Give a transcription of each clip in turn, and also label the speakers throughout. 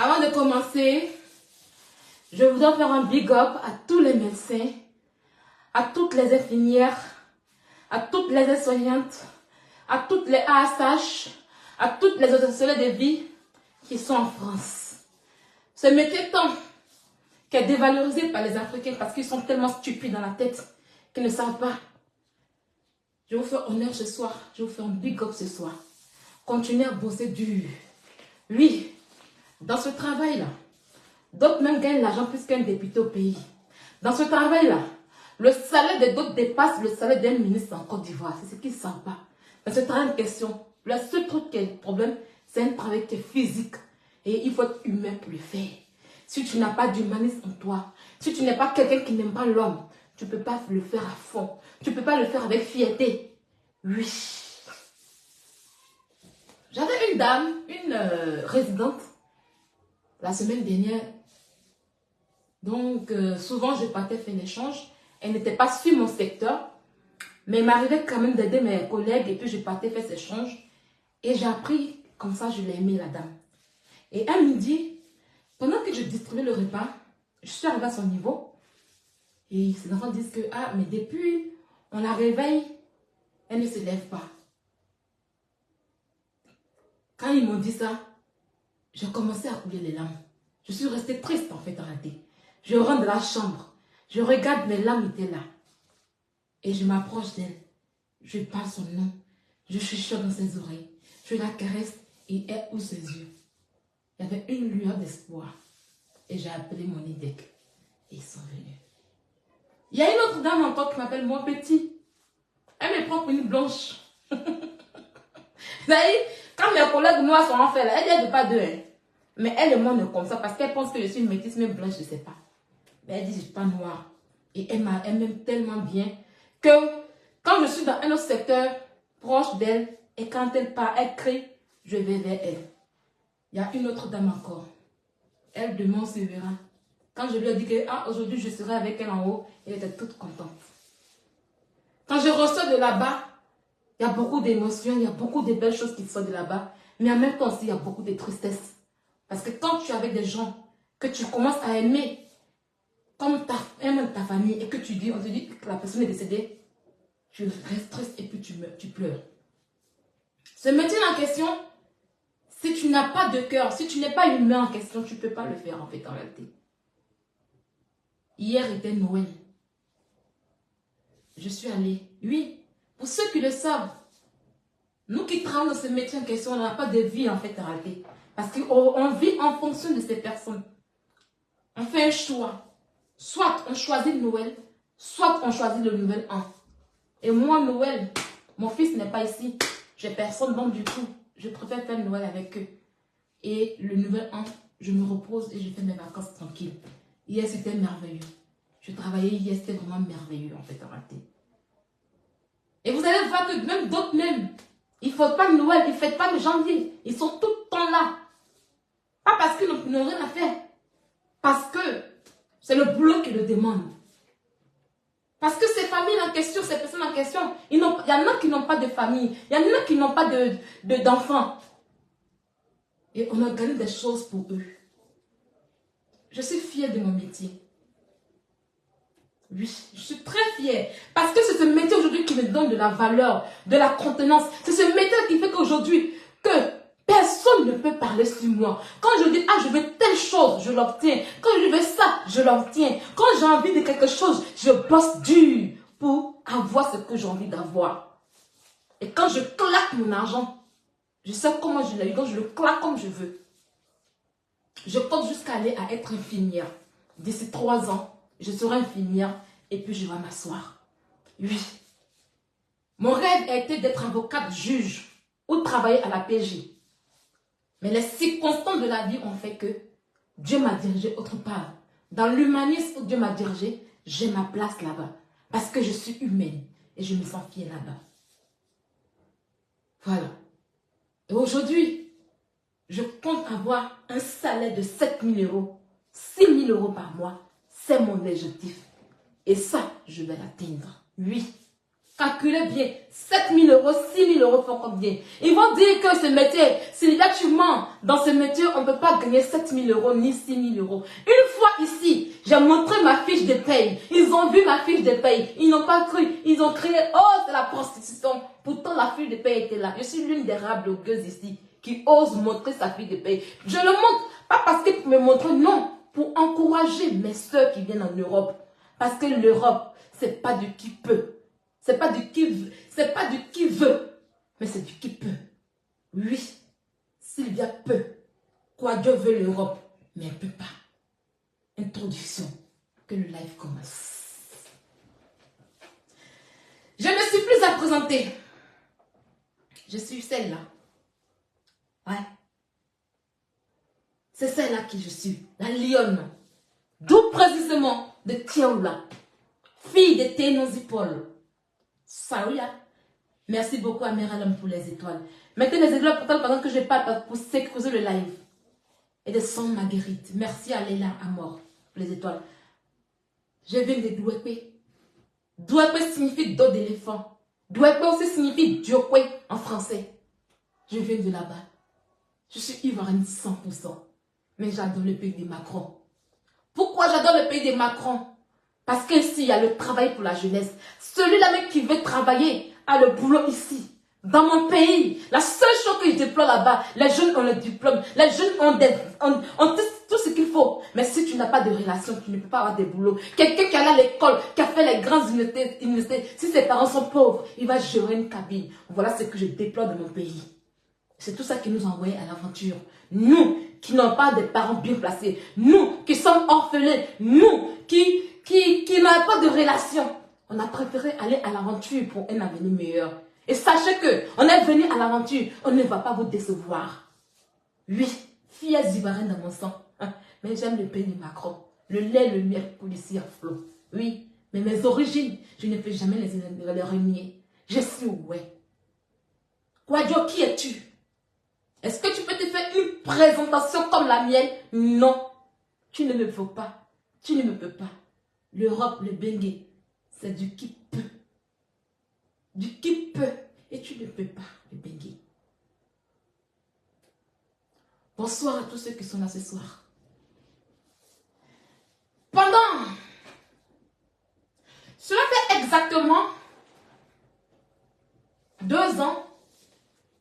Speaker 1: Avant de commencer, je voudrais faire un big up à tous les médecins, à toutes les infirmières, à toutes les aides-soignantes, à toutes les ASH, à toutes les autres de vie qui sont en France. Ce métier tant qui est dévalorisé par les Africains parce qu'ils sont tellement stupides dans la tête qu'ils ne savent pas. Je vous fais honneur ce soir, je vous fais un big up ce soir. Continuez à bosser dur. Oui, dans ce travail-là, d'autres même gagnent l'argent plus qu'un député au pays. Dans ce travail-là, le salaire des d'autres dépasse le salaire d'un ministre en Côte d'Ivoire. C'est ce qu'ils ne savent pas. Dans ce travail en question, le seul truc qui est le problème, c'est un travail qui est physique. Et il faut être humain pour le faire. Si tu n'as pas d'humanisme en toi, si tu n'es pas quelqu'un qui n'aime pas l'homme, tu ne peux pas le faire à fond. Tu ne peux pas le faire avec fierté. Oui. J'avais une dame, une résidente, la semaine dernière. Donc, souvent, je partais faire l'échange. Elle n'était pas sur mon secteur. Mais il m'arrivait quand même d'aider mes collègues. Et puis, je partais faire cet échange. Et j'ai appris, comme ça, je l'ai aimé, la dame. Et un midi, pendant que je distribuais le repas, je suis arrivée à son niveau. Et ses enfants disent que, ah, mais depuis, on la réveille, elle ne se lève pas. Quand ils m'ont dit ça, j'ai commencé à couler les larmes. Je suis restée triste en fait en réalité. Je rentre dans la chambre, je regarde, mes larmes étaient là. Et je m'approche d'elle. Je parle son nom, je chuchote dans ses oreilles, je la caresse et elle ouvre ses yeux. Il y avait une lueur d'espoir. Et j'ai appelé mon IDEC. Et ils sont venus. Il y a une autre dame encore qui m'appelle Mon Petit. Elle me prend pour une blanche. Vous savez, quand mes collègues noirs sont en fait là, elle n'est pas d'eux. Hein. Mais elle et moi on est comme ça parce qu'elle pense que je suis une métisse, même blanche, je ne sais pas. Mais elle dit que je ne suis pas noire. Et elle m'aime tellement bien que quand je suis dans un autre secteur proche d'elle et quand elle part, elle crie, je vais vers elle. Il y a une autre dame encore. Elle demande se verra. Quand je lui ai dit que aujourd'hui je serai avec elle en haut, elle était toute contente. Quand je ressors de là-bas, il y a beaucoup d'émotions, il y a beaucoup de belles choses qui sortent de là-bas. Mais en même temps aussi, il y a beaucoup de tristesse. Parce que quand tu es avec des gens que tu commences à aimer, comme ta famille, et que on te dit que la personne est décédée, tu restes triste et puis tu pleures. Ce métier en question, si tu n'as pas de cœur, si tu n'es pas humain en question, tu ne peux pas le faire en fait en réalité. Hier était Noël. Je suis allée, oui, pour ceux qui le savent, nous qui travaillons dans ce métier en question, on n'a pas de vie en fait en réalité. Parce qu'on vit en fonction de ces personnes. On fait un choix. Soit on choisit Noël, soit on choisit le nouvel an. Et moi, Noël, mon fils n'est pas ici. J'ai personne, donc du coup, je préfère faire Noël avec eux. Et le nouvel an, je me repose et je fais mes vacances tranquilles. Hier, c'était merveilleux. Je travaillais hier, c'était vraiment merveilleux en fait en réalité. Et vous allez voir que même d'autres même, ils ne font pas de Noël, ils ne fêtent pas de janvier. Ils sont tout le temps là. Pas parce qu'ils n'ont rien à faire. Parce que c'est le boulot qui le demande. Parce que ces familles en question, ces personnes en question, il y en a qui n'ont pas de famille. Il y en a qui n'ont pas d'enfants. Et on organise des choses pour eux. Je suis fière de mon métier. Oui, je suis très fière. Parce que c'est ce métier aujourd'hui qui me donne de la valeur, de la contenance. C'est ce métier qui fait qu'aujourd'hui, que personne ne peut parler sur moi. Quand je dis, je veux telle chose, je l'obtiens. Quand je veux ça, je l'obtiens. Quand j'ai envie de quelque chose, je bosse dur pour avoir ce que j'ai envie d'avoir. Et quand je claque mon argent, je sais comment je l'ai eu, quand je le claque comme je veux. Je compte jusqu'à aller à être infirmière. D'ici 3 ans, je serai infirmière et puis je vais m'asseoir. Oui. Mon rêve a été d'être avocate juge ou de travailler à la PJ. Mais les circonstances de la vie ont fait que Dieu m'a dirigé autre part. Dans l'humanisme où Dieu m'a dirigé, j'ai ma place là-bas. Parce que je suis humaine et je me sens fière là-bas. Voilà. Et aujourd'hui, je compte avoir un salaire de 7 000 €, 6 000 € par mois. C'est mon objectif. Et ça, je vais l'atteindre. Oui. Calculez bien. 7 000 euros, 6 000 euros font combien? Ils vont dire que ce métier, si là tu mens, dans ce métier, on ne peut pas gagner 7 000 euros ni 6 000 euros. Une fois ici, j'ai montré ma fiche de paye. Ils ont vu ma fiche de paye. Ils n'ont pas cru. Ils ont crié, oh, c'est la prostitution. Pourtant, la fiche de paye était là. Je suis l'une des rares blogueuses ici qui ose montrer sa fiche de paye. Je le montre, pas parce que pour me montrer, non, pour encourager mes soeurs qui viennent en Europe. Parce que l'Europe, c'est pas du qui peut. C'est pas du qui veut, mais c'est du qui peut. Oui, Sylvia peut. Quoi, Dieu veut l'Europe, mais elle ne peut pas. Introduction, que le live commence. Je ne suis plus à présenter. Je suis celle-là. Ouais. C'est celle-là qui je suis, la lionne. D'où précisément de Tioula, fille de Ténozipol. Saouya. Merci beaucoup à Meralam pour les étoiles. Mettez les étoiles pendant que je parle pour sécuriser le live. Et de son Marguerite. Merci à Léla à mort pour les étoiles. Je viens de Douépé. Douépé signifie dos d'éléphant. Douépé aussi signifie Diokwe en français. Je viens de là-bas. Je suis ivoirienne 100%. Mais j'adore le pays de Macron. Pourquoi j'adore le pays de Macron? Parce qu'ici, il y a le travail pour la jeunesse. Celui-là même qui veut travailler a le boulot ici. Dans mon pays, la seule chose que je déplore là-bas, les jeunes ont le diplôme, les jeunes ont tout ce qu'il faut. Mais si tu n'as pas de relation, tu ne peux pas avoir de boulot. Quelqu'un qui est allé à l'école, qui a fait les grandes universités, si ses parents sont pauvres, il va gérer une cabine. Voilà ce que je déplore de mon pays. C'est tout ça qui nous a envoyés à l'aventure. Nous, qui n'avons pas de parents bien placés. Nous, qui sommes orphelins. Nous, qui n'avons pas de relation. On a préféré aller à l'aventure pour un avenir meilleur. Et sachez que on est venu à l'aventure, on ne va pas vous décevoir. Oui, fille ivoirienne dans mon sang. Mais j'aime le pays de Macron. Le lait, le miel policier à flot. Oui, mais mes origines, je ne peux jamais les renier. Je suis ouais. Quadio, qui es-tu? Est-ce que tu peux te faire une présentation comme la mienne? Non. Tu ne me veux pas. Tu ne me peux pas. L'Europe, le Bengue, c'est du qui peut. Du qui peut. Et tu ne peux pas, le Bengue. Bonsoir à tous ceux qui sont là ce soir. Cela fait exactement 2 ans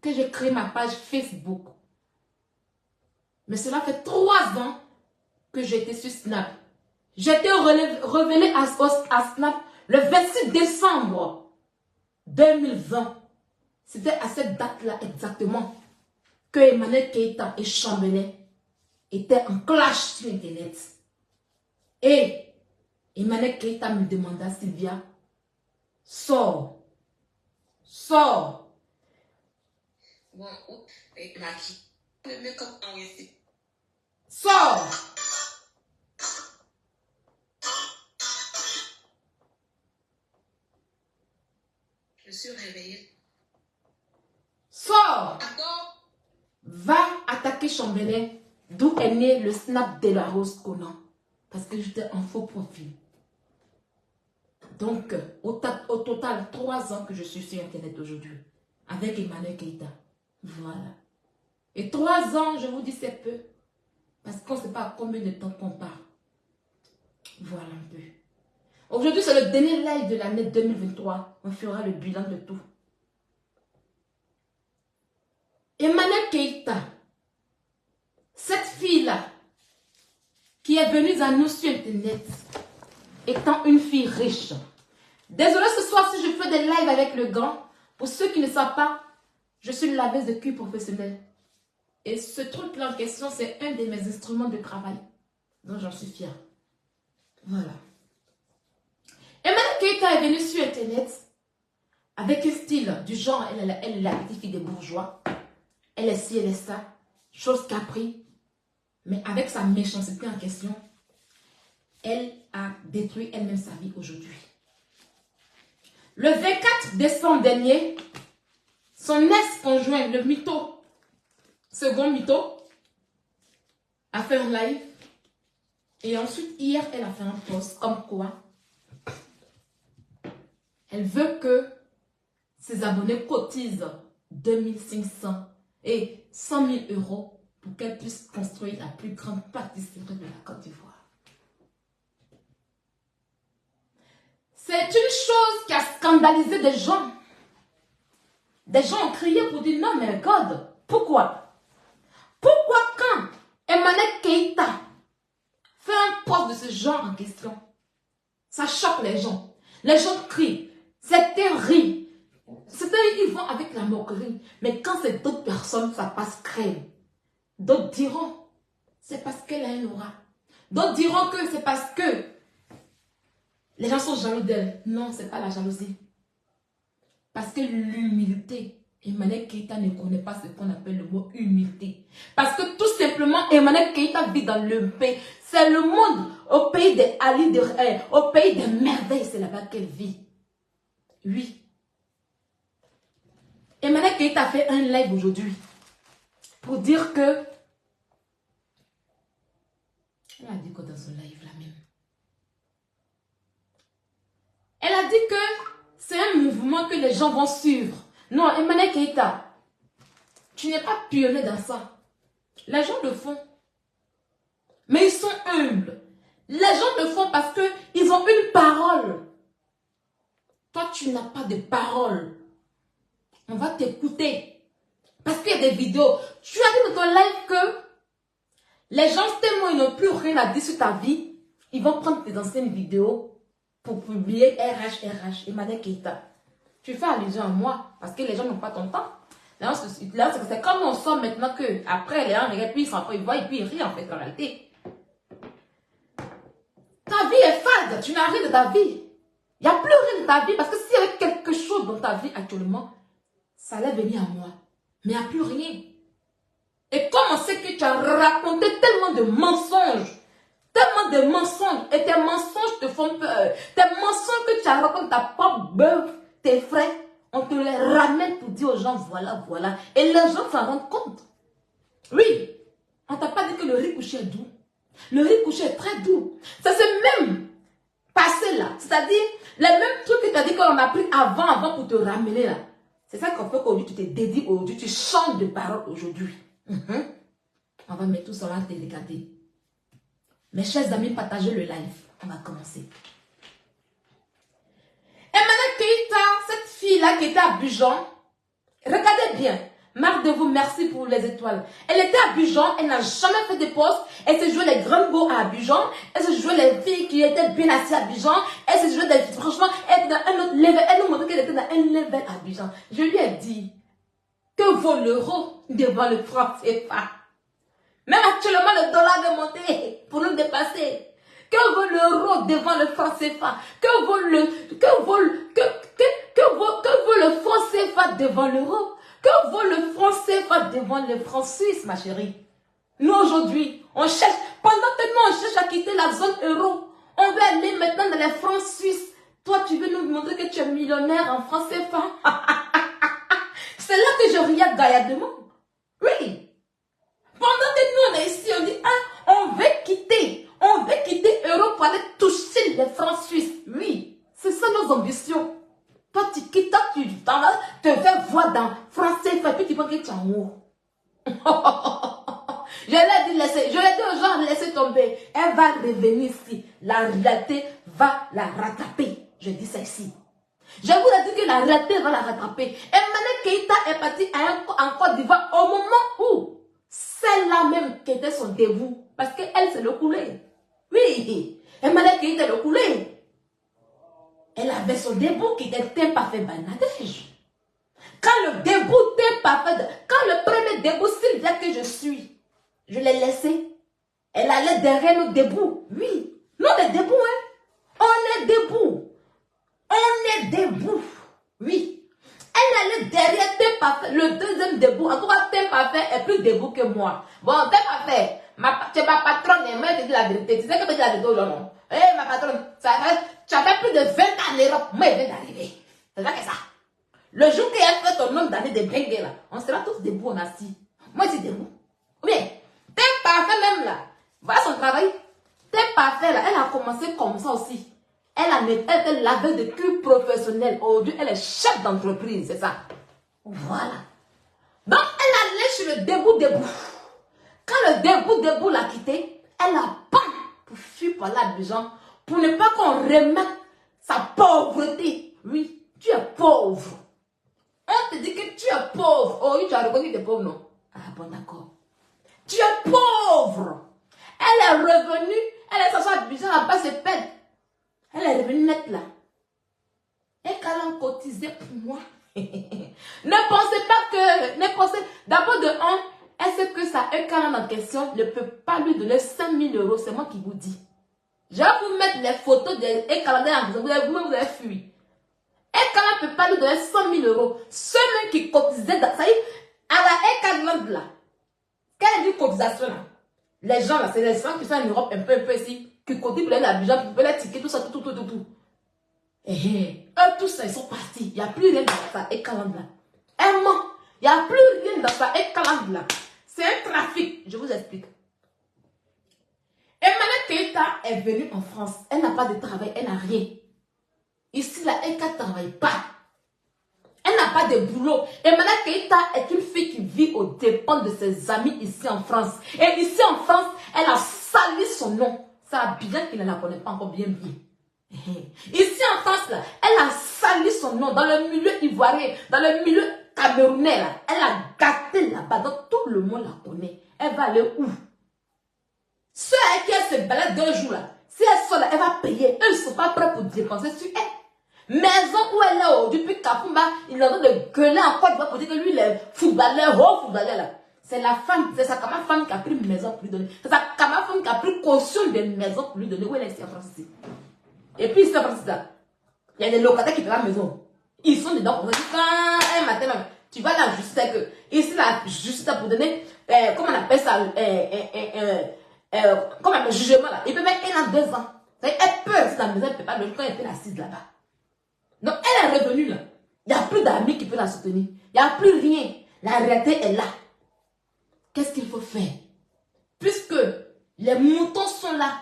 Speaker 1: que j'ai créé ma page Facebook. Mais cela fait 3 ans que j'étais sur Snap. J'étais révélée à Snap le 26 décembre 2020. C'était à cette date-là exactement que Emmanuel Keïta et Chambellet étaient en clash sur Internet. Et Emmanuel Keïta me demanda, Sylvia, sors. Sors. Sors.
Speaker 2: Je suis réveillée.
Speaker 1: Sors. Va attaquer Chambellet, d'où est né le snap de la Rose Conan. Parce que j'étais en faux profil. Donc, au total, 3 ans que je suis sur Internet aujourd'hui. Avec Emmanuel Keïta. Voilà. Et 3 ans, je vous dis, c'est peu. Parce qu'on ne sait pas à combien de temps qu'on part. Voilà un peu. Aujourd'hui, c'est le dernier live de l'année 2023. On fera le bilan de tout. Emmanuel Keïta, cette fille-là, qui est venue à nous sur Internet, étant une fille riche. Désolée ce soir si je fais des lives avec le gant. Pour ceux qui ne savent pas, je suis laveuse de cuir professionnelle. Et ce truc-là en question, c'est un de mes instruments de travail. Donc j'en suis fière. Voilà. Emmanuel Keïta est venue sur Internet avec un style du genre, elle est la petite fille des bourgeois. Elle est ci, elle est ça. Chose qu'a pris. Mais avec sa méchanceté en question, elle a détruit elle-même sa vie aujourd'hui. Le 24 décembre dernier, son ex-conjoint, le mytho, second mytho, a fait un live. Et ensuite, hier, elle a fait un post comme quoi elle veut que ses abonnés cotisent 2500 et 100 000 euros pour qu'elle puisse construire la plus grande pâtisserie de la Côte d'Ivoire. C'est une chose qui a scandalisé des gens. Des gens ont crié pour dire non mais God, pourquoi? Pourquoi quand Emmanuel Keïta fait un poste de ce genre en question, ça choque les gens. Les gens crient, certains rient. Certains ils vont avec la moquerie. Mais quand c'est d'autres personnes, ça passe crème. D'autres diront, c'est parce qu'elle a un aura. D'autres diront que c'est parce que les gens sont jaloux d'elle. Non, ce n'est pas la jalousie. Parce que l'humilité, Emmanuel Keïta ne connaît pas ce qu'on appelle le mot humilité. Parce que tout simplement, Emmanuel Keïta vit dans le pays. C'est le monde, au pays des Ali, au pays des merveilles, c'est là-bas qu'elle vit. Oui. Emmanuel Keïta a fait un live aujourd'hui pour dire que... Elle a dit quoi dans son live là même? Elle a dit que c'est un mouvement que les gens vont suivre. Non, Emmanuel Keïta, tu n'es pas pionnier dans ça. Les gens le font. Mais ils sont humbles. Les gens le font parce qu'ils ont une parole. Toi, tu n'as pas de parole. On va t'écouter. Parce qu'il y a des vidéos. Tu as dit dans ton live que les gens, tellement ils n'ont plus rien à dire sur ta vie, ils vont prendre tes anciennes vidéos pour publier RH, Emmanuel Keïta. Tu fais allusion à moi parce que les gens n'ont pas ton temps. Là, c'est comme on sent maintenant que après les gens regardent, puis ils s'en font, ils voient et puis ils rient en fait en réalité. Ta vie est fade, tu n'as rien de ta vie. Il n'y a plus rien de ta vie parce que s'il y avait quelque chose dans ta vie actuellement, ça allait venir à moi. Mais il n'y a plus rien. Et comme on sait que tu as raconté tellement de mensonges, et tes mensonges te font peur, tes mensonges que tu as raconté ta propre bœuf, tes frères, on te les ramène pour dire aux gens voilà, voilà. Et les gens s'en rendent compte. Oui, on ne t'a pas dit que le riz couché est doux. Le riz couché est très doux. Ça c'est même passé là. C'est-à-dire, les mêmes trucs que tu as dit qu'on a appris avant pour te ramener là. C'est ça qu'on fait qu'aujourd'hui tu te dédies, aujourd'hui tu changes de parole aujourd'hui. On va mettre tout ça là, te regarder. Mes chers amis, partagez le live. On va commencer. Emmanuel Keïta, cette fille-là qui était à Abidjan, regardez bien. Marc de vous, merci pour les étoiles. Elle était à Abidjan, elle n'a jamais fait de poste. Elle se jouait les grands beaux à Abidjan. Elle se jouait les filles qui étaient bien assises à Abidjan. Elle se jouait des filles, franchement, elle était dans un autre level. Elle nous montrait qu'elle était dans un level à Abidjan. Je lui ai dit, que vaut l'euro devant le franc CFA? Même actuellement, le dollar veut monter pour nous dépasser. Que vaut l'euro devant le franc CFA? Que vaut le franc CFA devant l'euro? Que vaut le franc CFA devant le franc suisse, ma chérie? Nous, aujourd'hui, on cherche, pendant que nous, on cherche à quitter la zone euro, on veut aller maintenant dans les francs suisses. Toi, tu veux nous montrer que tu es millionnaire en franc CFA? C'est là que je riais gaillardement. Oui. Pendant que nous, on est ici, on dit, ah, on veut quitter l'euro pour aller toucher les francs suisses. Oui, c'est ça nos ambitions. Toi, tu quittes, toi, tu te fais voir dans français, puis tu penses que tu es en haut. Je l'ai dit aux gens, laissez tomber. Elle va revenir ici. La réalité va la rattraper. Je dis ça ici. Je vous ai dit que la réalité va la rattraper. Emmanuel Keïta est parti en Côte d'Ivoire au moment où celle-là même qui était son dévou. Parce qu'elle, c'est le coulé. Oui, Emmanuel Keïta est le coulé. Elle avait son dévou qui était parfait Bangladesh. Quand le dévou était parfait, quand le premier dévou, Sylvia que je suis, je l'ai laissé. Elle allait derrière nos dévous. Oui, nous on est debout, hein. On est debout. On est debout. Oui. Elle allait derrière T'es parfait. Le deuxième debout. En tout cas, T'es parfait est plus debout que moi. Bon, T'es parfait. Tu es ma patronne et moi, je te dis la vérité. Tu sais que je te dis la vérité aux gens. Eh, ma patronne, tu as fait plus de 20 ans en Europe. Moi, elle vient d'arriver. C'est ça que ça. Le jour qu'elle a fait ton nombre d'années de bengue là, on sera tous debout, on est assis. Moi, je suis debout. Ou bien, T'es parfait même là. Voilà son travail. T'es parfait là. Elle a commencé comme ça aussi. Elle était laveuse de cuir professionnelle. Aujourd'hui, elle est chef d'entreprise, c'est ça. Voilà. Donc, elle allait sur le debout. Quand le debout l'a quitté, elle a pas pour fuir par là des gens, pour ne pas qu'on remette sa pauvreté. Oui, tu es pauvre. On te dit que tu es pauvre. Oh oui, tu as reconnu que tu es pauvre, non? Ah bon, d'accord. Tu es pauvre. Elle est revenue, elle est s'asseoir à Abidjan, elle pas se pète. Elle est revenue nette là. Et qu'elle a cotisé pour moi. Ne pensez pas que, ne pensez, d'abord de un, est-ce que ça, un calme en question ne peut pas lui donner 5 000 euros, c'est moi qui vous dis. Je vais vous mettre les photos de calendrier, vous avez fui. Et quand ne peut pas lui donner 100 000 euros, ceux qui cotisaient, ça y est, à la Ekaland là, quand elle dit cotisation là, les gens là, c'est les gens qui sont en Europe un peu ici, qui cotisent pour les Abidjan, pour les tickets, tout ça, tout. Et eux, tous ça, ils sont partis. Il n'y a plus rien dans ça, Ekaland là. Un mot, il n'y a plus rien dans ça, Ekaland là. C'est un trafic, je vous explique. Emmanuel Keïta est venue en France. Elle n'a pas de travail, elle n'a rien. Ici, là, elle ne travaille pas. Elle n'a pas de boulot. Emmanuel Keïta est une fille qui vit aux dépens de ses amis ici en France. Et ici en France, elle a sali son nom. Ça a bien qu'il ne la connaît pas encore bien. Ici en France, là, elle a sali son nom dans le milieu ivoirien, dans le milieu camerounais. Là. Elle a gâté là-bas. Donc tout le monde la connaît. Elle va aller où? Ceux avec qui elle se balade 2 jours là, si elle sort là, elle va payer. Eux, ils ne sont pas prêts pour dépenser sur elle. Maison où elle est depuis Kapumba, il est en train de gueuler en Côte d'Ivoire pour dire que lui, il est footballeur, footballeur là. C'est la femme, c'est sa camarade femme qui a pris une maison pour lui donner. C'est sa camarade femme qui a pris caution de maison pour lui donner. Où elle est ici en France ici. Et puis ici en France là, il y a des locataires qui payent la maison. Ils sont dedans. On dit quand un matin, tu vas à la justice avec eux. Ici la justice pour donner, comment on appelle ça, comme un jugement là, il peut mettre 1 an, 2 ans. Elle peut rester dans la maison, elle ne peut pas le quand elle était assise là-bas. Donc elle est revenue là. Il n'y a plus d'amis qui peuvent la soutenir. Il n'y a plus rien. La réalité est là. Qu'est-ce qu'il faut faire? Puisque les moutons sont là.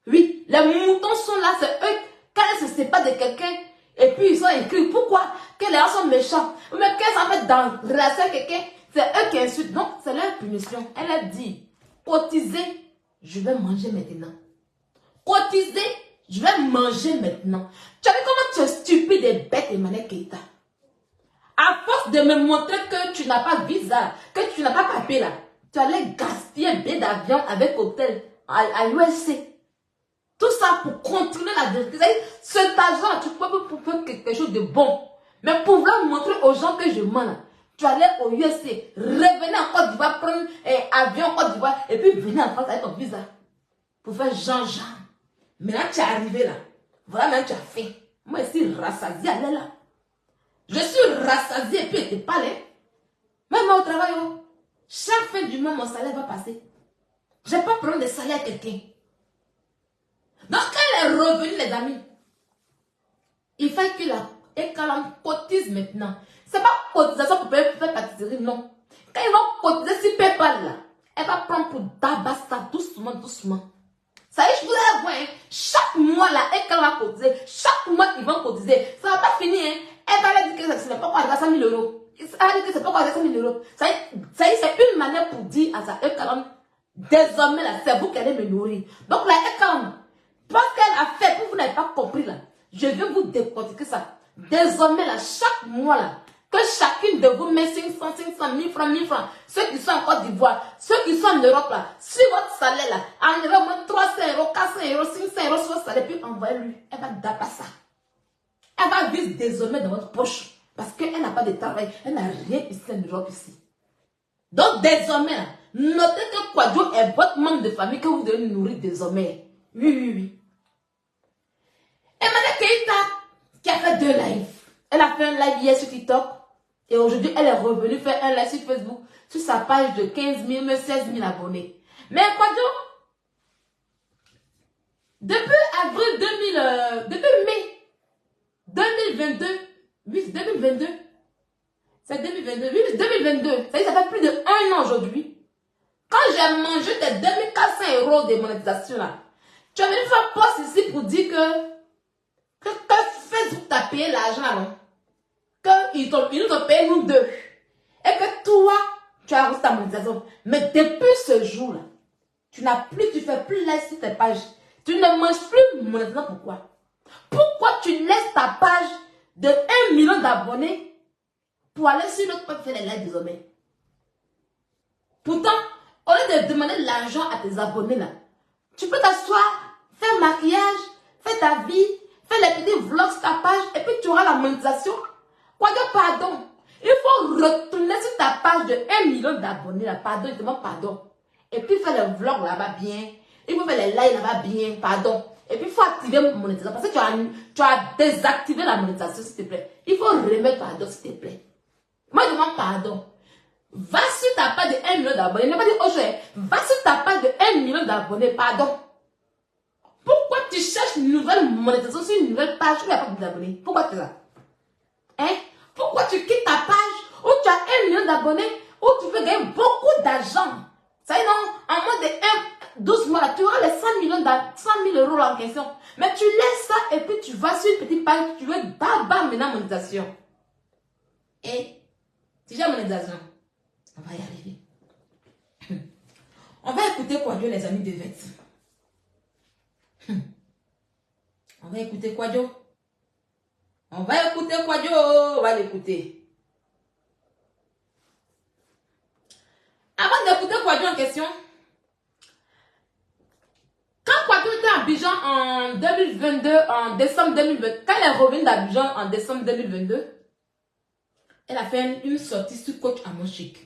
Speaker 1: Oui, les moutons sont là. C'est eux, quand elles se séparent de quelqu'un, et puis ils sont écrits. Pourquoi? Que les gens sont méchants. Mais qu'elles en fait dans relation à quelqu'un, c'est eux qui insultent. Donc c'est leur punition. Elle a dit, cotiser. Je vais manger maintenant. Cotiser, je vais manger maintenant. Tu as vu comment tu es stupide et bête, Emmanuel Keïta? À force de me montrer que tu n'as pas de visa, que tu n'as pas papier là, tu allais gaspiller un billet d'avion avec hôtel à l'USC. Tout ça pour contrôler la vérité. Cet argent, tu peux faire quelque chose de bon. Mais pour vouloir montrer aux gens que je mens là, tu allais au USC, revenir en Côte d'Ivoire, prendre un avion en Côte d'Ivoire, et puis venir en France avec ton visa. Pour faire Jean-Jean. Maintenant, tu es arrivé là. Voilà, maintenant, tu as fait. Moi, je suis rassasiée, elle est là. Je suis rassasiée, et puis elle te parle. Même au travail, chaque fin du mois, mon salaire va passer. Je ne vais pas prendre de salaire à quelqu'un. Donc, quand elle est revenue, les amis, il faut que la cotise maintenant. Ce n'est pas cotisation pour faire pâtisserie, non. Quand ils vont cotiser sur PayPal, là, elle va prendre pour Dabasta doucement, doucement. Ça y est, je vous ai avoué, hein, chaque mois, là, et quand elle va cotiser, chaque mois qu'ils vont cotiser, ça ne va pas finir. Hein. Elle va leur dire que ce n'est pas quoi arriver à 100 000 euros. Elle va dire que ce n'est pas quoi arriver à 100 000 euros. Ça y est, c'est une manière pour dire à sa E40, désormais, là, c'est vous qui allez me nourrir. Donc, la E40, parce qu'elle a fait, vous n'avez pas compris, là, je vais vous décortiquer ça. Désormais, là, chaque mois, là, que chacune de vous met 500, 500, 1000 francs, 1000 francs. Ceux qui sont en Côte d'Ivoire, ceux qui sont en Europe, là, sur votre salaire, là, enlevez au moins 300 euros, 400 euros, 500 euros sur votre salaire, puis envoyez-lui. Elle va taper ça. Elle va vivre désormais dans votre poche. Parce qu'elle n'a pas de travail. Elle n'a rien ici en Europe, ici. Donc, désormais, là, notez que Kwadjo est votre membre de famille que vous devez nourrir désormais. Oui. Emmanuel Keïta, qui a fait 2 lives. Elle a fait un live hier sur TikTok. Et aujourd'hui, elle est revenue faire un live sur Facebook. Sur sa page de 15 000, même 16 000 abonnés. Mais Kwadjo, depuis mai 2022, oui, 2022. C'est 2022, oui, 2022. Ça fait plus de 1 an aujourd'hui. Quand j'ai mangé tes 2400 euros de monétisation là, tu as venu faire poste ici pour dire que Que Facebook t'a payé l'argent là, qu'ils nous ont payé nous deux. Et que toi, tu as reçu ta monétisation. Mais depuis ce jour-là, tu fais plus live sur tes pages. Tu ne manges plus monétisation. Pourquoi? Pourquoi tu laisses ta page de 1 million d'abonnés pour aller sur l'autre page faire les lives désormais? Pourtant, au lieu de demander de l'argent à tes abonnés là, tu peux t'asseoir, faire maquillage, faire ta vie, faire les petits vlogs sur ta page et puis tu auras la monétisation. Quoi de pardon? Il faut retourner sur ta page de 1 million d'abonnés là, pardon, je demande pardon. Et puis faire les vlogs là-bas bien. Il faut faire les lives là-bas bien, pardon. Et puis il faut activer la monétisation parce que tu as désactivé la monétisation s'il te plaît. Il faut remettre pardon s'il te plaît. Moi je demande pardon. Va sur ta page de 1 million d'abonnés. Ne pas dire oh cher. Va sur ta page de 1 million d'abonnés, pardon. Pourquoi tu cherches une nouvelle monétisation sur une nouvelle page où il n'y a pas d'abonnés? Pourquoi tu es là? Hein? Pourquoi tu quittes ta page où tu as 1 million d'abonnés, où tu peux gagner beaucoup d'argent? Ça y est, non? En moins de 12 mois, là, tu auras les 100 000 euros en question. Mais tu laisses ça et puis tu vas sur une petite page, tu veux bam maintenant monétisation. Et si j'ai monétisation, on va y arriver. On va écouter Kwadjo, les amis de Vex. On va écouter Kwadjo. On va écouter Kwadjo. On va l'écouter. Avant d'écouter Kwadjo en question, quand Kwadjo était à Abidjan en 2022, en décembre 2022, quand elle est revenue d'Abidjan en décembre 2022, elle a fait une sortie sur Coach Amon Chic,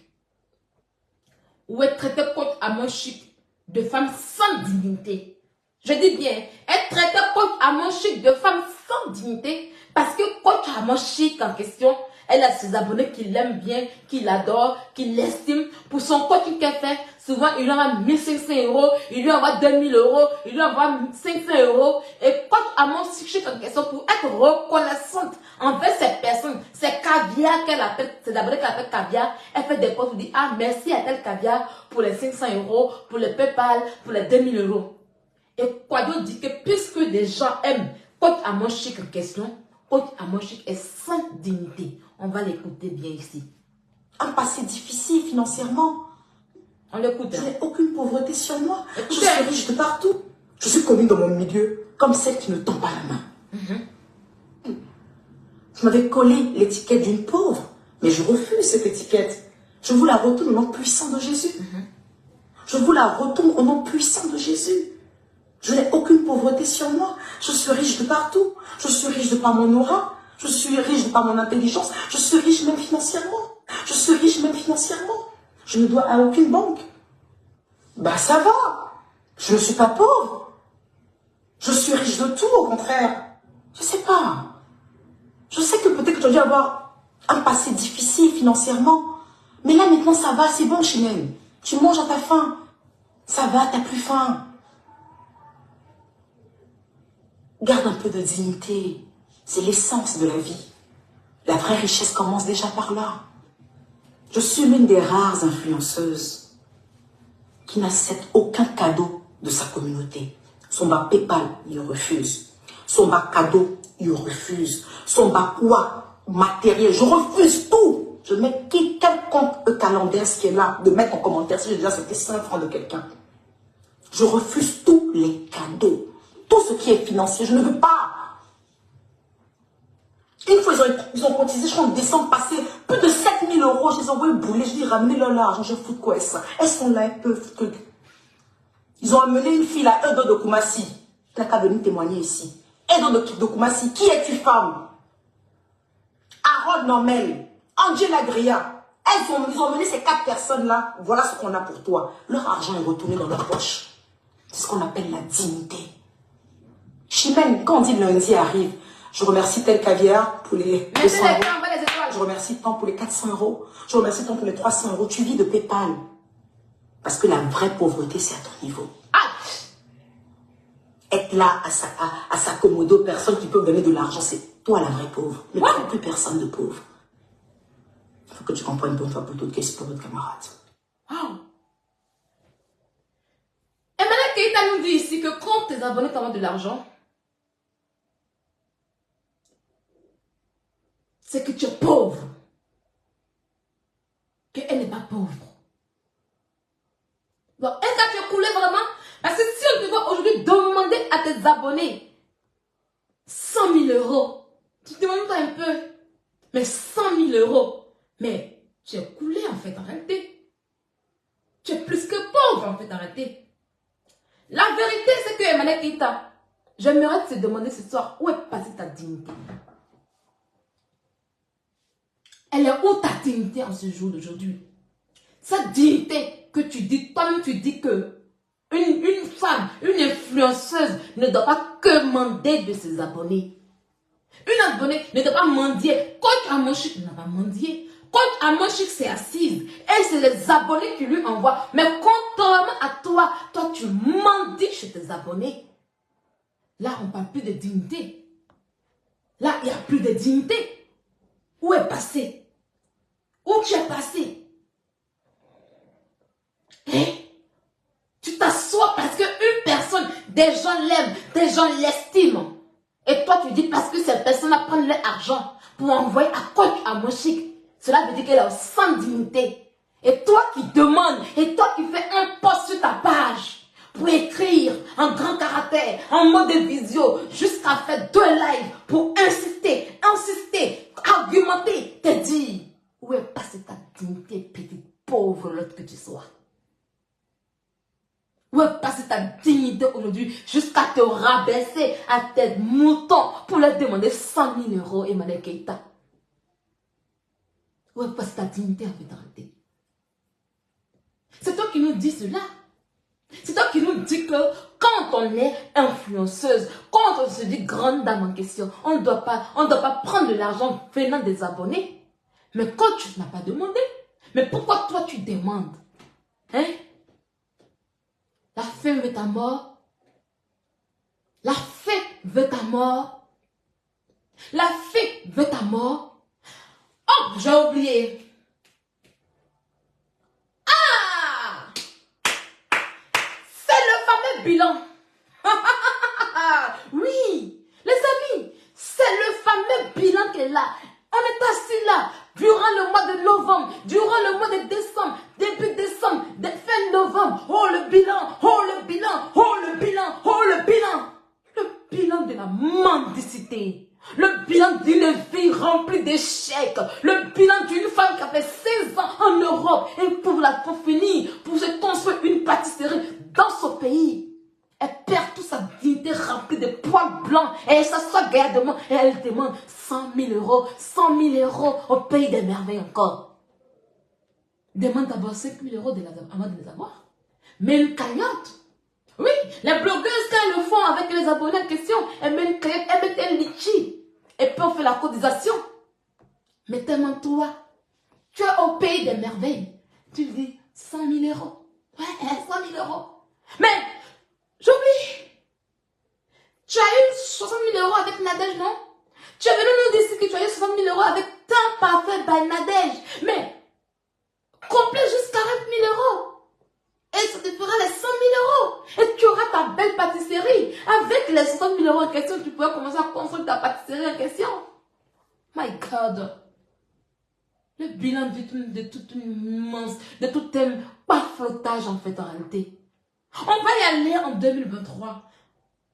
Speaker 1: où elle traitait Coach Amon Chic de femme sans dignité. Je dis bien, elle traitait Coach Amon Chic de femme sans dignité parce que Coach Amon Chic en question, elle a ses abonnés qui l'aiment bien, qui l'adorent, qui l'estiment. Pour son coaching qu'elle fait, souvent il lui envoie 1500 euros, il lui envoie 2000 euros, il lui envoie 500 euros. Et Coach Amon Chic en question, pour être reconnaissante envers ces personnes, ces caviar qu'elle appelle, ces abonnés qu'elle appelle caviar, elle fait des posts pour dire ah merci à tel caviar pour les 500 euros, pour le PayPal, pour les 2000 euros. Et Kwadjo dit que puisque des gens aiment Coach Amon Chic en question, Coach Amon Chic est sans dignité. On va l'écouter bien ici.
Speaker 3: Un passé difficile financièrement.
Speaker 1: On l'écoute.
Speaker 3: Je n'ai aucune pauvreté sur moi.
Speaker 1: Écoutez.
Speaker 3: Je suis riche de partout. Je suis connue dans mon milieu comme celle qui ne tend pas la main. Je m'avais collé l'étiquette d'une pauvre, mais je refuse cette étiquette. Je vous la retourne au nom puissant de Jésus. Je vous la retourne au nom puissant de Jésus. Je n'ai aucune pauvreté sur moi. Je suis riche de partout. Je suis riche de par mon aura. Je suis riche de par mon intelligence. Je suis riche même financièrement. Je suis riche même financièrement. Je ne dois à aucune banque. Bah ça va. Je ne suis pas pauvre. Je suis riche de tout, au contraire. Je sais pas. Je sais que peut-être que tu as dû avoir un passé difficile financièrement. Mais là maintenant ça va, c'est bon Chimène. Tu manges à ta faim. Ça va, t'as plus faim. Garde un peu de dignité. C'est l'essence de la vie. La vraie richesse commence déjà par là. Je suis l'une des rares influenceuses qui n'accepte aucun cadeau de sa communauté. Son bas PayPal, il refuse. Son bas cadeau, il refuse. Son bas quoi? Matériel, je refuse tout. Je mets quelconque calendrier qui est là, de mettre en commentaire si j'ai déjà accepté 5 francs de quelqu'un. Je refuse tous les cadeaux. Tout ce qui est financier, je ne veux pas. Une fois, ils ont cotisé, je crois, en décembre passé, plus de 7000 euros. Je les ai envoyés bouler. Je dis, ramenez-leur l'argent, je fous de quoi ça. Elles sont là, elles peuvent. Ils ont amené une fille à Edo de Koumassi. Tu n'as qu'à venir témoigner ici. Edo de Koumassi, qui es-tu, femme? Harold Normel, Angela Gria. Ils ont amené ces 4 personnes-là. Voilà ce qu'on a pour toi. Leur argent est retourné dans leur poche. C'est ce qu'on appelle la dignité. Chimène, quand on dit lundi arrive, je remercie tel caviar pour les 200 euros. Je remercie tant pour les 400 euros. Je remercie tant pour les 300 euros. Tu vis de PayPal. Parce que la vraie pauvreté, c'est à ton niveau. Être là à s'accommoder aux personnes qui peuvent donner de l'argent, c'est toi la vraie pauvre. Ne prends plus personne de pauvre. Il faut que tu comprennes pour une fois pour toutes que c'est pour votre camarade.
Speaker 1: Et maintenant, Keita nous dit ici que quand tes abonnés t'envoient de l'argent, c'est que tu es pauvre. Qu'elle n'est pas pauvre. Donc, est-ce que tu es coulé vraiment? Parce que si on te voit aujourd'hui demander à tes abonnés 100 000 euros, tu te demandes pas un peu, mais 100 000 euros, mais tu es coulé en fait, en réalité. Tu es plus que pauvre en fait, en réalité. La vérité, c'est que Emmanuel Keïta, j'aimerais te demander ce soir, où est passée ta dignité? Elle est où ta dignité en ce jour d'aujourd'hui? Cette dignité que tu dis, toi-même tu dis que une femme, une influenceuse ne doit pas commander de ses abonnés. Une abonnée ne doit pas mendier. Coach Amoshik n'a pas mendié. Coach Amoshik s'est assise. Et c'est les abonnés qui lui envoient. Mais contrairement à toi, toi tu mendies chez tes abonnés. Là, on ne parle plus de dignité. Là, il n'y a plus de dignité. Où est passé? Où tu es passé? Hein? Tu t'assois parce qu'une personne, des gens l'aiment, des gens l'estiment. Et toi, tu dis parce que cette personne prend leur argent pour envoyer à Coach Amoshik. Cela veut dire qu'elle est sans dignité. Et toi qui demandes, et toi qui fais un post sur ta page pour écrire en grand caractère, en mode visio, jusqu'à faire 2 lives pour insister, argumenter, te dire où est passée ta dignité, petite pauvre l'autre que tu sois. Où est passée ta dignité aujourd'hui jusqu'à te rabaisser à tes moutons pour leur demander 100 000 euros, Emmanuel Keïta? Où est passée ta dignité en vérité? C'est toi qui nous dis cela. C'est toi qui nous dis que quand on est influenceuse, quand on se dit grande dame en question, on ne doit pas prendre de l'argent venant des abonnés. Mais quand tu n'as pas demandé, mais pourquoi toi tu demandes? Hein? La faim veut ta mort. La faim veut ta mort. La faim veut ta mort. Oh, j'ai oublié. Ah! C'est le fameux bilan. Oui, les amis, c'est le fameux bilan qui est là. On est assis là, durant le mois de novembre, durant le mois de décembre, début décembre, fin novembre. Oh le bilan, oh le bilan, oh le bilan, oh le bilan. Le bilan de la mendicité. Le bilan d'une vie remplie d'échecs. Le bilan d'une femme qui a fait 16 ans en Europe et pour finir, pour se construire une pâtisserie dans son pays. Elle perd toute sa dignité remplie de poils blancs et elle s'assoit gaillardement et elle demande 100 000 euros, 100 000 euros au pays des merveilles encore. Demande d'abord 5 000 euros avant de les avoir. Mais une cagnotte. Oui, les blogueuses, quand elles le font avec les abonnés en question, elles mettent une cagnotte, elles mettent un litchi. Et puis on fait la cotisation. Mais tellement toi, tu es au pays des merveilles. Tu dis 100 000 euros. Ouais, 100 000 euros. Mais, j'oublie. Tu as eu 60 000 euros avec Nadège, non? Tu es venu nous dire que tu as eu 60 000 euros avec tant parfait by Nadège. Mais, complet jusqu'à 40 000 euros. Et ça te fera les 100 000 euros. Et tu auras ta belle pâtisserie. Avec les 60 000 euros en question, tu pourras commencer à construire ta pâtisserie en question. My God. Le bilan de toute une immense, de tout un baflotage en fait en réalité. On va y aller en 2023.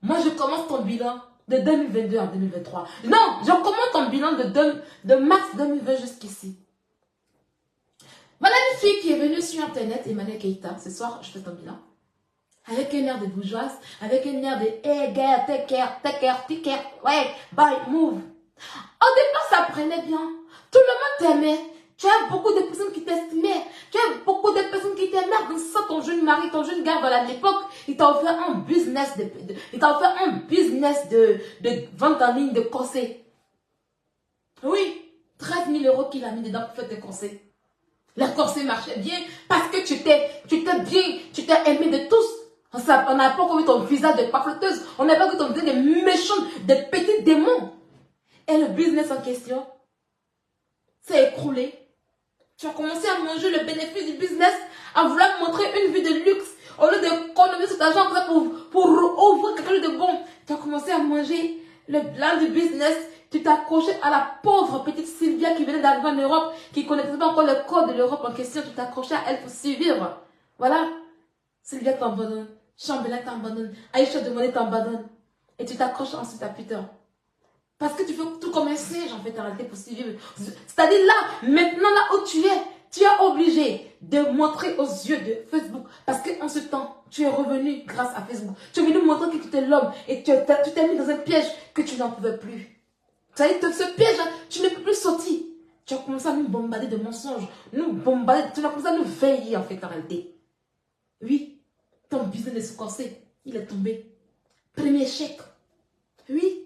Speaker 1: Moi je commence ton bilan de 2022 à 2023. Non, je commence ton bilan de mars 2020 jusqu'ici. Voilà une fille qui est venue sur internet, Emmanuel Keïta. Ce soir, je fais ton bilan. Avec un air de bourgeoise, avec un air de hey girl, take care, ouais, bye, move. Au départ, ça prenait bien. Tout le monde t'aimait. Tu as beaucoup de personnes qui t'estimaient. Tu as beaucoup de personnes qui t'aimaient. Comme ça, ton jeune mari, ton jeune gars, à l'époque, il t'a offert un business de vente en ligne de corsets. Oui, 13 000 euros qu'il a mis dedans pour faire tes corsets. Le corset marchait bien parce que tu t'es aimé de tous. On n'a pas vu ton visage de pafloteuse. On n'a pas vu ton visage de méchant, de petits démons. Et le business en question s'est écroulé. Tu as commencé à manger le bénéfice du business, à vouloir montrer une vie de luxe. Au lieu d'économiser cet argent pour ouvrir quelque chose de bon, tu as commencé à manger le blanc du business Tu t'accrochais à la pauvre petite Sylvia qui venait d'arriver en Europe, qui ne connaissait pas encore le code de l'Europe en question. Tu t'accrochais à elle pour survivre. Voilà. Sylvia t'abandonne. Chambellan t'abandonne. Aïcha demandé t'abandonne. Et tu t'accroches ensuite à Peter. Parce que tu fais tout comme un singe en fait en réalité pour survivre. C'est-à-dire là, maintenant là où tu es obligé de montrer aux yeux de Facebook. Parce qu'en ce temps, tu es revenu grâce à Facebook. Tu es venu montrer que tu étais l'homme et tu t'es mis dans un piège que tu n'en pouvais plus. C'est-à-dire ce piège, tu ne peux plus sortir. Tu as commencé à nous bombarder de mensonges. Tu as commencé à nous veiller en fait en réalité. Oui, ton business corsé, il est tombé. Premier échec. Oui.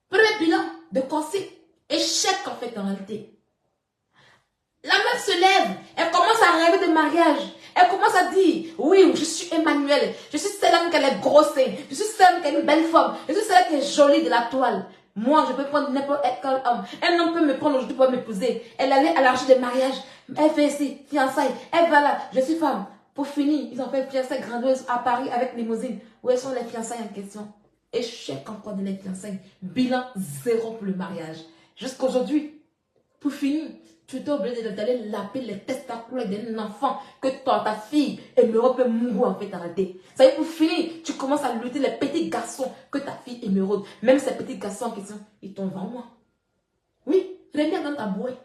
Speaker 1: Premier bilan de corset. Échec en fait en réalité. La meuf se lève. Elle commence à rêver de mariage. Elle commence à dire, oui, je suis Emmanuel. Je suis celle-là qui a les gros seins. Je suis celle qui a une belle forme. Je suis celle qui est jolie de la toile. Moi, je peux prendre n'importe quel homme. Un homme peut me prendre aujourd'hui pour m'épouser. Elle allait à l'argent de mariage. Elle fait ici, fiançailles. Elle va là. Je suis femme. Pour finir, ils ont fait une fiançailles grandiose à Paris avec limousine. Où sont les fiançailles en question? Échec encore de les fiançailles. Bilan 0 pour le mariage. Jusqu'aujourd'hui, pour finir, tu étais obligé d'aller laper les testacules d'un enfant que toi, ta fille, Émeraude peut mourir en fait arrêter. Ça y est, pour finir, tu commences à lutter les petits garçons que ta fille Émeraude. Même ces petits garçons en question, ils t'ont 20 mois. Oui, Rémi dans ta bouée.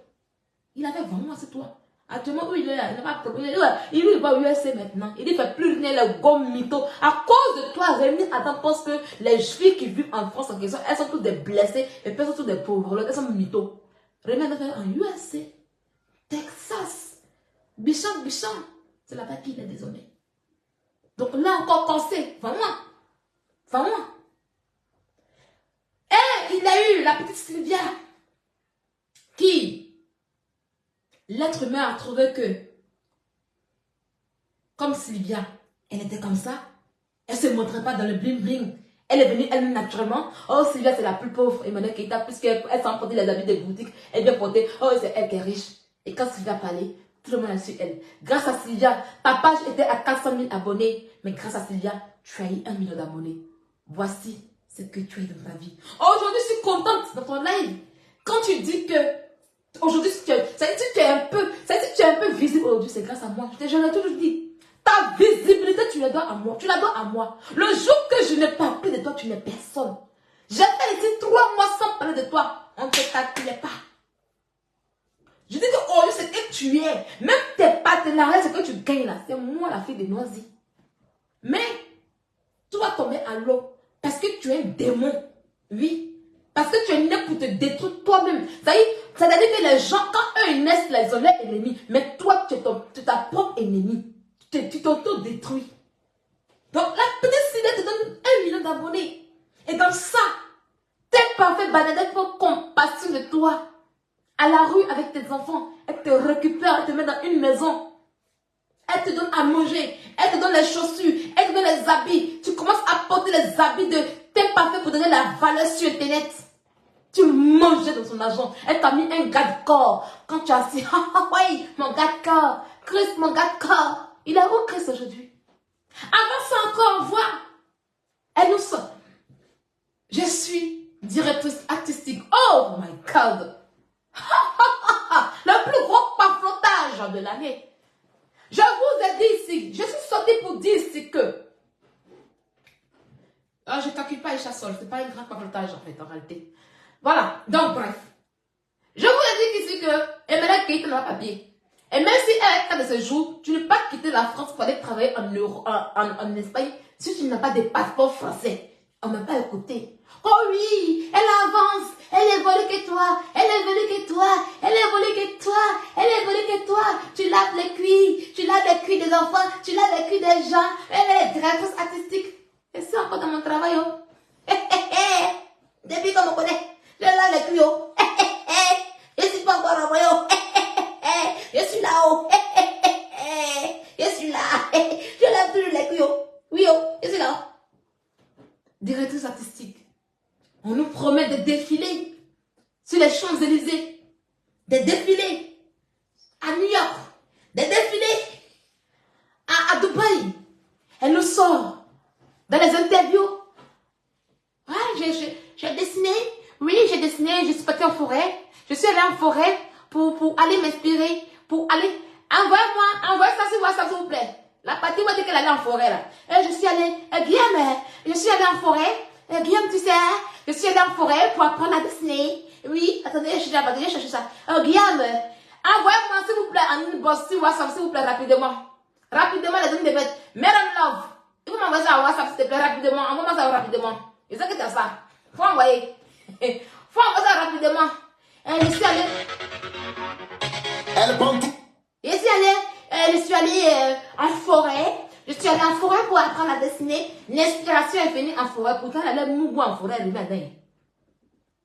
Speaker 1: Il avait 20 mois, c'est toi. Actuellement, où il est là, il n'a pas problème. Il va au USA maintenant. Il ne fait plus rien, le gomme mytho. À cause de toi, Rémi Adam pense que les filles qui vivent en France en question, elles sont toutes des blessées et puis elles sont toutes des pauvres. Elles sont mythos. Rémi Adam fait en USA, Texas, Bichon. C'est là-bas qu'il est désormais. Donc là encore, pensez, vraiment. Et il a eu la petite Sylvia qui... L'être humain a trouvé que, comme Sylvia, elle était comme ça, elle ne se montrait pas dans le bling bling. Elle est venue elle-même naturellement. Oh, Sylvia, c'est la plus pauvre. Emmanuel Keita, puisqu'elle s'en portait les habits des boutiques, elle vient porter. Oh, c'est elle qui est riche. Et quand Sylvia parlait, tout le monde a su elle. Grâce à Sylvia, ta page était à 400 000 abonnés. Mais grâce à Sylvia, tu as eu 1 million d'abonnés. Voici ce que tu as dans ta vie. Aujourd'hui, je suis contente dans ton live. Quand tu dis que aujourd'hui, si tu es un peu visible aujourd'hui, c'est grâce à moi. Je l'ai toujours dit. Ta visibilité, tu la dois à moi. Tu la dois à moi. Le jour que je n'ai pas pris de toi, tu n'es personne. J'ai fait ici 3 mois sans parler de toi. On ne te calculait pas. Je dis que aujourd'hui, c'est que tu es. Même tes partenariats, c'est que tu gagnes là. C'est moi la fille de Noisy. Mais, tu vas tomber à l'eau. Parce que tu es un démon. Oui. Parce que tu es né pour te détruire toi-même. C'est-à-dire que les gens, quand eux ils naissent, ils ont leur ennemi. Mais toi, tu es ta propre ennemi. Tu t'auto-détruis. Donc la petite Sylvia te donne 1 million d'abonnés. Et dans ça, tes parfaits Bernadette font compassion de toi. À la rue avec tes enfants. Elle te récupère, elle te met dans une maison. Elle te donne à manger. Elle te donne les chaussures. Elle te donne les habits. Tu commences à porter les habits de tes parfaits pour donner la valeur sur Internet. Tu mangeais dans son argent. Elle t'a mis un gars de corps. Quand tu as assis, oui, mon gars de corps. Chris, mon gars de corps. Il est où Chris aujourd'hui? Avant ça encore, on voit. Elle nous sort. Je suis directrice artistique. Oh my God. Le plus gros pamphletage de l'année. Je vous ai dit ici, je suis sortie pour dire ici que je ne calcule pas les chasseurs, ce n'est pas un grand pamphletage en fait, en réalité. Voilà, donc bref. Je vous ai dit ici que Emmanuel Keita n'a pas papier. Et même si elle est cas de ce jour, tu ne peux pas quitter la France pour aller travailler en Espagne si tu n'as pas de passeport français. On ne m'a pas écouté. Oh oui, elle avance, elle est volée que toi, elle est volée que toi, elle est volée que toi, elle est volée que toi. Tu laves les cuits des enfants, tu laves les cuits des gens, elle est directrice artistique. Et c'est encore dans mon travail, oh. Depuis qu'on me connaît, je lave les cuits, oh. Je suis pas encore envoyé, oh. Je suis là-haut. Je suis là. Je lève toujours les cuits. Oui, je suis là. Directrice artistique. On nous promet des défilés sur les Champs-Élysées. Des défilés à New York. Des défilés à Dubaï. Elle nous sort dans les interviews. Ouais, j'ai dessiné. Oui, j'ai dessiné, je suis partie en forêt. Je suis allée en forêt pour aller m'inspirer, pour aller... Envoyez ça sur WhatsApp, s'il vous plaît. La partie m'a dit qu'elle allait en forêt, là. Et je suis allée... Guillaume, je suis allée en forêt. Guillaume, tu sais, je suis allée en forêt pour apprendre à dessiner. Oui, attendez, je suis là, je cherche ça. Guillaume, envoyez-moi, s'il vous plaît, en inbox sur WhatsApp, s'il vous plaît, rapidement. Rapidement, les amis de bête. Madame Love, il faut m'envoyer ça à WhatsApp, s'il te plaît, rapidement. Envoie-moi ça rapidement. Je sais que tu as ça. Faut envoyer. Faut envoyer ça rapidement. Je suis allée...
Speaker 4: Elle prend tout.
Speaker 1: Je suis allée en forêt. Je suis allée en forêt pour apprendre à dessiner. L'inspiration est venue en forêt. Pourtant, elle allait mouvoir en forêt, elle est là-dedans.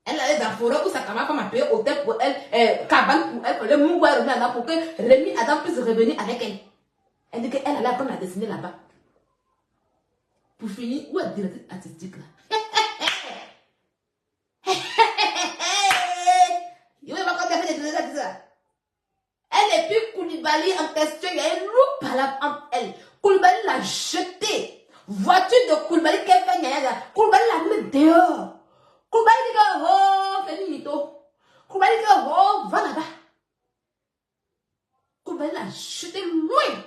Speaker 1: Elle allait dans la forêt où sa camarade m'a payé hôtel pour elle, cabane pour elle, pour le mouvoir, elle là-dedans pour que Rémi Adam puisse revenir avec elle. Elle dit qu'elle allait apprendre à dessiner là-bas. Pour finir, où est directrice artistique là? Elle et puis Koulibaly en question, il y a un loup par là entre elle. Koulibaly l'a jeté. Voiture de Koulibaly qui fait gagner. Koulibaly l'a mis dehors. Koulibaly dit que oh, fais une mytho. Koulibaly dit que oh, va là-bas. Koulibaly l'a jeté loin.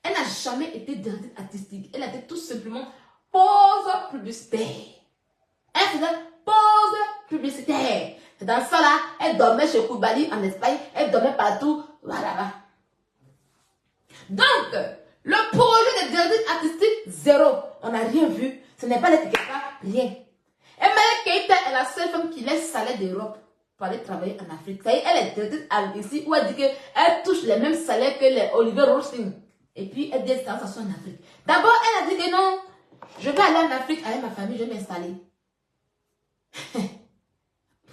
Speaker 1: Elle n'a jamais été directrice artistique. Elle a été tout simplement pause publicitaire. Elle faisait pause publicitaire. C'est dans ça là, elle dormait chez Koulibaly en Espagne, elle dormait partout, voilà. Donc, le projet de directrice artistique, zéro. On n'a rien vu, ce n'est pas l'étiquette, rien. Et Maya Keita est la seule femme qui laisse salaire d'Europe pour aller travailler en Afrique. Ça y est, elle est directrice ici où elle dit qu'elle touche les mêmes salaires que les Oliver Rothschild. Et puis, elle dit qu'elle s'assoit en Afrique. D'abord, elle a dit que non, je vais aller en Afrique avec ma famille, je vais m'installer.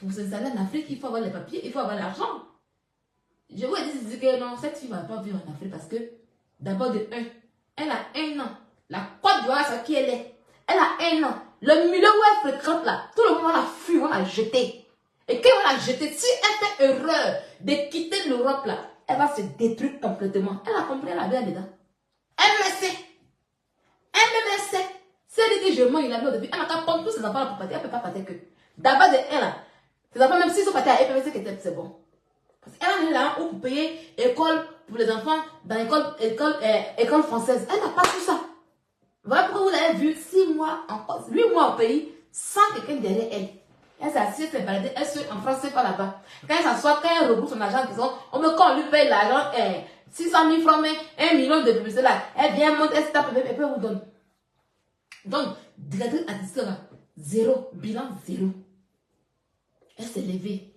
Speaker 1: Pour s'installer en Afrique, il faut avoir les papiers, il faut avoir l'argent. Je vous ai dit que non, cette fille ne va pas vivre en Afrique parce que, d'abord de 1, elle a 1 an. La Côte d'Ivoire, c'est qui elle est. Elle a 1 an. Le milieu où elle fréquente là, tout le monde l'a fui, on l'a jeté. Et quand on l'a jeté, si elle fait erreur de quitter l'Europe là, elle va se détruire complètement. Elle a compris, elle a bien dedans. Elle le sait. Elle le sait. Si elle dit que je mens, il a mis au début, elle n'a qu'à prendre tous ses enfants pour partir, elle ne peut pas partir que. D'abord de 1 là. C'est enfants, même s'ils sont partis à EPVC, c'est bon. Parce qu'elle est là où pour payer école pour les enfants dans l'école française. Elle n'a pas tout ça. Voilà pourquoi vous l'avez vu 6 mois, 8 mois au pays, sans quelqu'un derrière elle. Elle s'assied, elle s'est baladée, elle se en France, c'est pas là-bas. Quand elle s'assoit, quand elle regroupe son argent, quand on lui paye l'argent, 600 000 francs, mais 1 million de publicité là, elle vient monter, elle se tape, et puis elle vous donne. Donc, directrice artistique, zéro, bilan zéro. Elle s'est levée.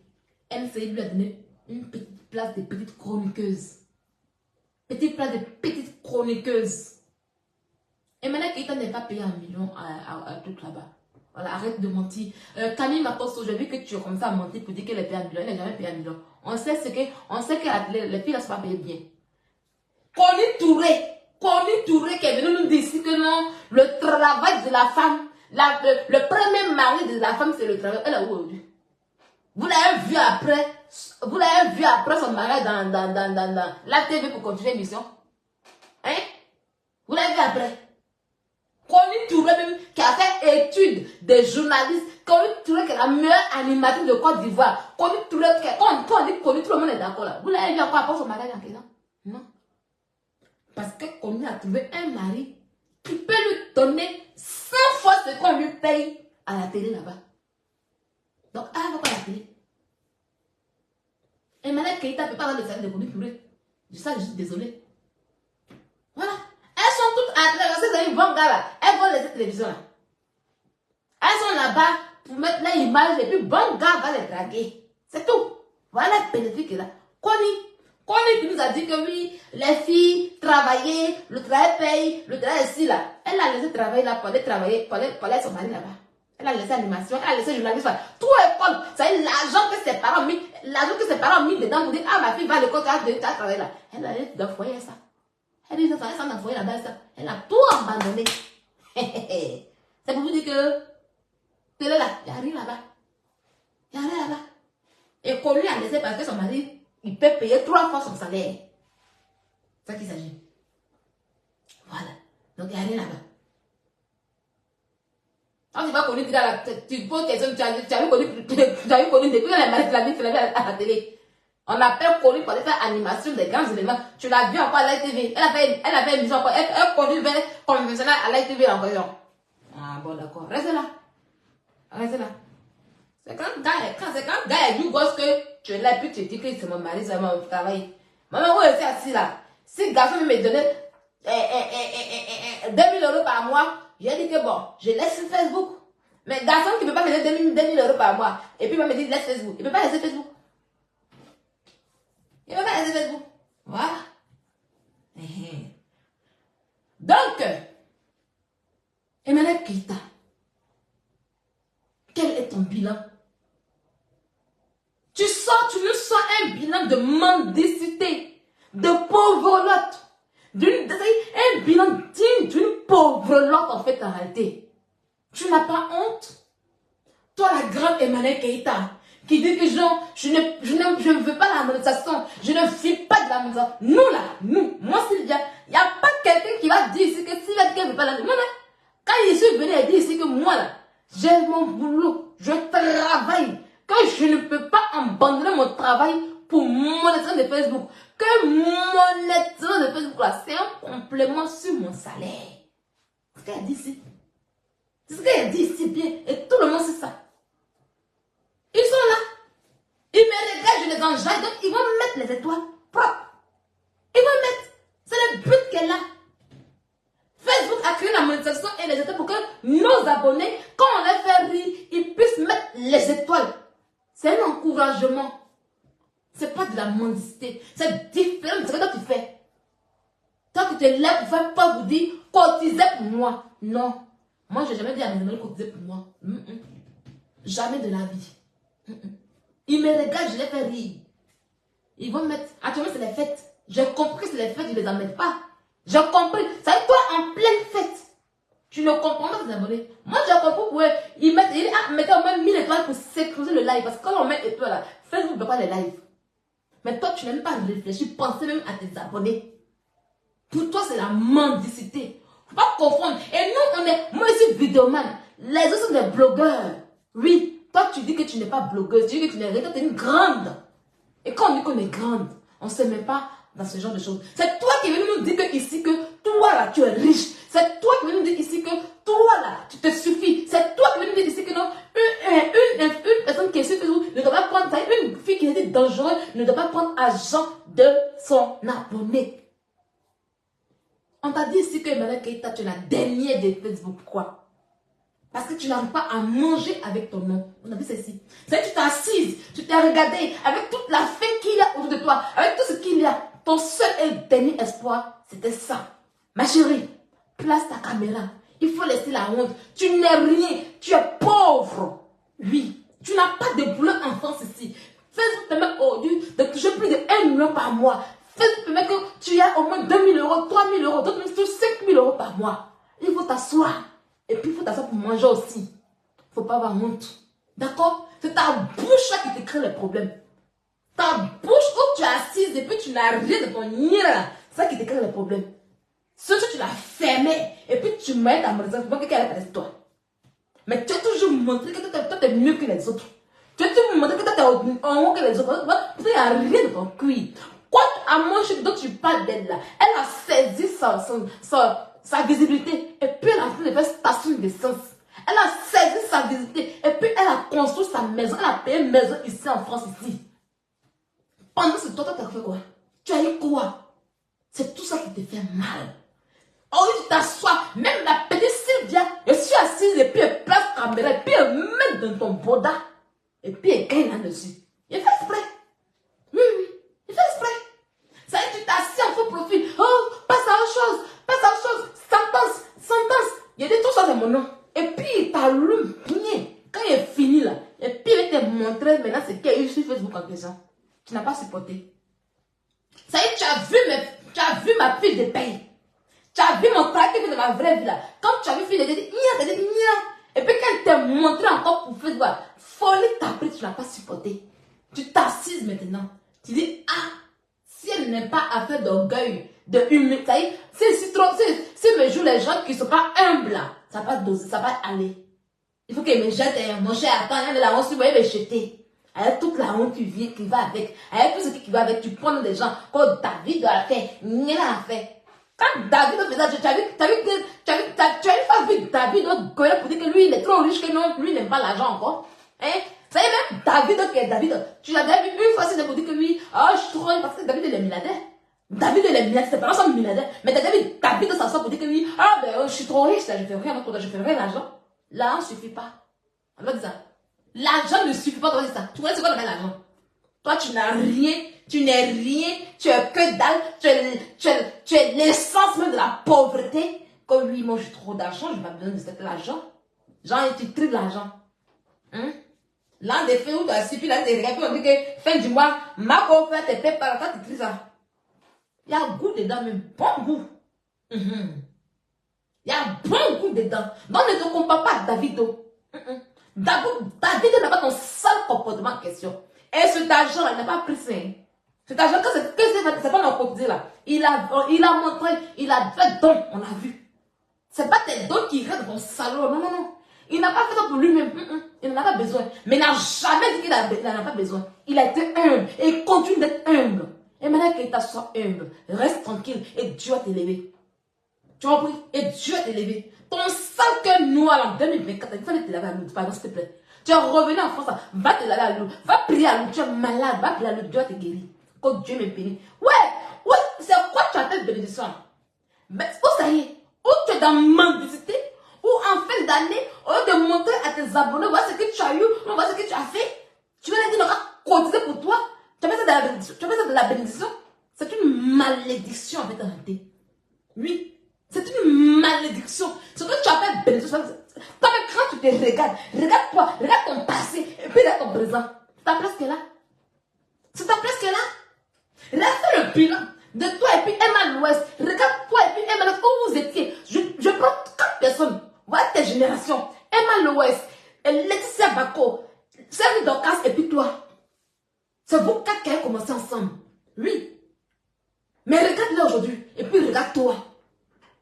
Speaker 1: MCI lui a donné une petite place de petite chroniqueuse. Petite place de petite chroniqueuse. Et maintenant Keita n'est pas payé 1 million à truc là-bas. Voilà, arrête de mentir. Camille Makosso, j'ai vu que tu as commencé à mentir pour dire qu'elle est payée 1 million. Elle n'a jamais payé 1 million. On sait que les filles ne sont pas payées bien. Connie Touré qui est venu nous dire ici que non, le travail de la femme, le premier mari de la femme, c'est le travail. Elle est où aujourd'hui? Vous l'avez vu après son mariage dans la TV pour continuer l'émission? Hein? Vous l'avez vu après? Connie Touré même, qui a fait étude des journalistes. Connie Touré qui est la meilleure animatrice de Côte d'Ivoire. Connie Touré, quand on dit Connie, tout le monde est d'accord là. Vous l'avez vu encore après son mariage en question? Non. Parce que Connie a trouvé un mari qui peut lui donner 100 fois ce qu'on lui paye à la télé là-bas. Donc, elle va pas la télé. Et maintenant, Keita ne peut pas avoir le salaire de Connie Touré. Je suis désolée. Voilà. Elles sont toutes à travers, vont là. Elles vont les télévisions là. Elles sont là-bas pour mettre l'image et puis bon gars va les draguer. C'est tout. Voilà le bénéfice là. Connie qui nous a dit que oui, les filles travailler, le travail paye, le travail ici là. Elle a laissé travailler là pour aller travailler, pour aller son mari là-bas. Elle a laissé animation, elle a laissé journaliste. Tout est comme, c'est l'argent que ses parents ont mis dedans pour dire, ah ma fille va à l'école, tu as travaillé là. Elle a laissé dans le foyer ça. Elle dit, ça dans le foyer là-bas, ça. Elle a tout abandonné. C'est pour vous dire que, c'est là, il n'y a rien là-bas. Il n'y a rien là-bas. Et qu'on lui a laissé parce que son mari, il peut payer 3 fois son salaire. C'est ça qu'il s'agit. Voilà. Donc, il n'y a rien là-bas. Quand tu vas connaître la tête, tu poses question, tu as vu connu depuis la maladie de la vie, tu l'as vu à la télé. On a pas connu pour faire animation des grands éléments. Tu l'as vu encore à la TV. Elle avait une émission encore. Elle connu vers conventionnel à la TV encore. Ah bon, d'accord. Reste là. Reste là. C'est quand un gars est du gosse que tu l'as puis tu dis que c'est mon mari, c'est mon travail. Maman, où est-ce assis là? Si le garçon me donnait 2000 euros par mois, j'ai dit que bon, je laisse sur Facebook. Mais garçon qui ne peut pas me donner 2000 euros par mois, et puis il va me dire laisse Facebook. Il ne peut pas laisser Facebook. Il ne peut pas laisser Facebook. Voilà. Donc, Emmanuel Keïta, quel est ton bilan? Tu nous sors un bilan de mendicité, de pauvrelotte, un bilan digne d'une pauvrelotte en fait en réalité. Tu n'as pas honte? Toi la grande Emmanuel Keïta, qui dit que genre, je ne veux pas la monétisation, je ne vis pas de la monétisation. Moi Sylvia, il n'y a pas quelqu'un qui va dire ici que Sylvia ne veut pas la monétisation. Quand je suis venue, elle dit ici que moi là, j'ai mon boulot, je travaille, que je ne peux pas abandonner mon travail pour monétiser de Facebook. Que monétiser de Facebook là, c'est un complément sur mon salaire. C'est ce qu'elle dit ici. C'est ce qu'elle dit ici bien. Et tout le monde sait ça. Ils sont là. Ils me regardent, je les enjaille. Donc ils vont mettre les étoiles propres. Ils vont mettre. C'est le but qu'elle a. Facebook a créé la monétisation et les étoiles pour que nos abonnés, quand on les fait rire, ils puissent mettre les étoiles. C'est un encouragement. C'est pas de la mendicité. C'est différent de ce que toi tu fais. Toi tu te lèves pour faire pas vous dire cotisez pour moi. Non. Moi je n'ai jamais dit à mes amis cotiser pour moi. Jamais de la vie. Ils me regardent, je les fais rire. Ils vont mettre. Actuellement c'est les fêtes. J'ai compris que c'est les fêtes, je ne les emmène pas. J'ai compris. Ça veut dire toi en pleine fête. Tu ne comprends pas tes abonnés. Moi, j'ai compris pour eux. Ils mettez au moins 1000 étoiles pour sécuriser le live. Parce que quand on met étoiles là, Facebook ne veut pas les lives. Mais toi, tu n'aimes pas réfléchir, penser même à tes abonnés. Pour toi, c'est la mendicité. Faut pas confondre. Et nous, moi, je suis vidéoman. Les autres sont des blogueurs. Oui. Toi, tu dis que tu n'es pas blogueuse. Tu dis que tu n'es rien. Tu es une grande. Et quand on dit qu'on est grande, on ne se met pas dans ce genre de choses. C'est toi qui viens nous dire que ici que toi là tu es riche. C'est toi qui viens nous dire ici que toi là tu te suffis. C'est toi qui viens nous dire ici que non, une personne qui est sur Facebook ne doit pas prendre ça. Une fille qui est dangereuse ne doit pas prendre argent de son abonné. On t'a dit ici que Emmanuel Keïta, tu es la dernière de Facebook. Pourquoi? Parce que tu n'arrives pas à manger avec ton nom. On a vu ceci. C'est que tu t'es assise, tu t'es regardée avec toute la faim qu'il y a autour de toi, avec tout ce qu'il y a. Ton seul et dernier espoir, c'était ça. Ma chérie, place ta caméra. Il faut laisser la honte. Tu n'es rien. Tu es pauvre. Oui. Tu n'as pas de boulot en France ici. Facebook permet aujourd'hui de toucher plus de 1 million par mois. Facebook permet que tu aies au moins 2000 euros, 3000 euros, d'autres même 5000 euros par mois. Il faut t'asseoir. Et puis il faut t'asseoir pour manger aussi. Il ne faut pas avoir honte. D'accord? C'est ta bouche là qui te crée les problèmes. Ta bouche où tu es assise et puis tu n'as rien de ton nid là. C'est ça qui te crée les problèmes. Surtout tu l'as fermé et puis tu mets ta monétisation pour que quelqu'un reste toi. Mais tu as toujours montré que toi tu es mieux que les autres. Tu as toujours montré que toi tu es en haut que les autres. Tu n'as rien de ton cuir. Quoi à manger dont tu parles d'elle là, elle a saisi sa visibilité et puis elle a fait de faire station d'essence. Elle a saisi sa visibilité et puis elle a construit sa maison. Elle a payé une maison ici en France ici. Pendant ce temps, tu as fait quoi? Tu as eu quoi? C'est tout ça qui te fait mal. Oh, tu t'assois, même la petite Sylvia, je suis assise et puis elle place la caméra et puis elle met dans ton boda et puis elle gagne là-dessus. Il fait exprès. Oui, il fait exprès. Ça y est, tu t'assis en faux profil. Oh, passe à autre chose, passe à autre chose. Sentence. Il dit tout ça, c'est mon nom. Et puis il t'allume bien. Quand il est fini là, et puis il va te montrer maintenant ce qu'il y a eu sur Facebook en question. Tu n'as pas supporté. Ça y est, tu as vu ma fille de paye. Tu as vu mon travail de ma vraie vie là. Quand tu as vu fille de paye, et puis quand elle t'a montré encore pour faire quoi, folie t'as pris, tu n'as pas supporté. Tu t'assises maintenant. Tu dis, ah, si elle n'est pas affaire d'orgueil, de humilité, si me jouent les gens qui ne sont pas humbles là, ça va doser, ça va aller. Il faut qu'elle me jette, mon cher, attends, il y a de la honte, tu voyais me jeter. Avec toute la honte qui va avec, avec tout ce qui va avec, tu prends des gens, comme David a fait, Nina a fait. Quand David faisait ça, tu as vu David pour dire que lui, il est trop riche, que non, lui, il n'aime pas l'argent encore. Hein? Ça y est, même David, qui est David, tu l'avais vu une fois, c'est pour dire que lui, oh, je suis trop riche, parce que David, il est milliardaire. David, il est milliardaire, c'est pas ensemble milliardaire. Mais David, ça sort pour dire que lui, ah, ben, je suis trop riche, là, je fais rien, je fais rien l'argent. L'argent ne suffit pas. On va dire ça. L'argent ne suffit pas, toi, c'est ça. Tu vois, c'est quoi l'argent? Toi, tu n'as rien, tu n'es rien, tu es que dalle, tu es l'essence même de la pauvreté. Comme lui, moi, j'ai trop d'argent, je n'ai pas besoin de cet argent. Genre, tu triples l'argent. Hein? L'un des faits où tu as suffi, là, tu regardes, on dit que fin du mois, ma pauvre te paie par toi, tu tries ça. Il y a goût dedans, mais bon goût. Il y a bon goût dedans. Donc, ne te compare pas à Davido. David n'a pas ton seul comportement en question. Et cet argent, il n'a pas pris ça. Cet argent, c'est pas notre côté là. Il a montré, il a fait don, on a vu. C'est pas tes dons qui restent dans ton salon. Non, non, non. Il n'a pas fait ça pour lui-même. Il n'en a pas besoin. Mais il n'a jamais dit qu'il n'en a pas besoin. Il a été humble. Et il continue d'être humble. Et maintenant qu'il soit humble, reste tranquille et Dieu va t'élever. Tu vois, et Dieu va t'élever. Ton sale cœur noir en 2024, il fallait te laver à l'eau, pardon, s'il te plaît. Tu es revenu en France, va te laver à l'eau, va prier à l'eau, tu es malade, va prier à l'eau, Dieu va te guérir. Que Dieu me bénisse. Ouais, c'est quoi tu as telle bénédiction? Mais où ça y est? Où tu es dans mendicité? Ou en fin d'année, au lieu de montrer à tes abonnés, voilà ce que tu as eu, voilà ce que tu as fait. Tu vas leur dire, on va cotiser pour toi. Tu as fait ça de la bénédiction. Tu as fait ça de la bénédiction. C'est une malédiction en fait en réalité. Oui. C'est une malédiction. Ce que tu appelles bénédiction, toi, quand tu te regarde-toi, regarde ton passé, et puis regarde ton présent. Ta place qui est là. C'est ta place qui est là. Regarde le bilan de toi et puis Emma l'Ouest. Regarde-toi et puis Emma l'Ouest, où vous étiez. Je prends 4 personnes. Voilà tes générations. Emma l'Ouest, Laetitia Bako, Serge Dorcas et puis toi. C'est vous 4 qui avez commencé ensemble. Oui. Mais regarde-le aujourd'hui. Et puis regarde-toi.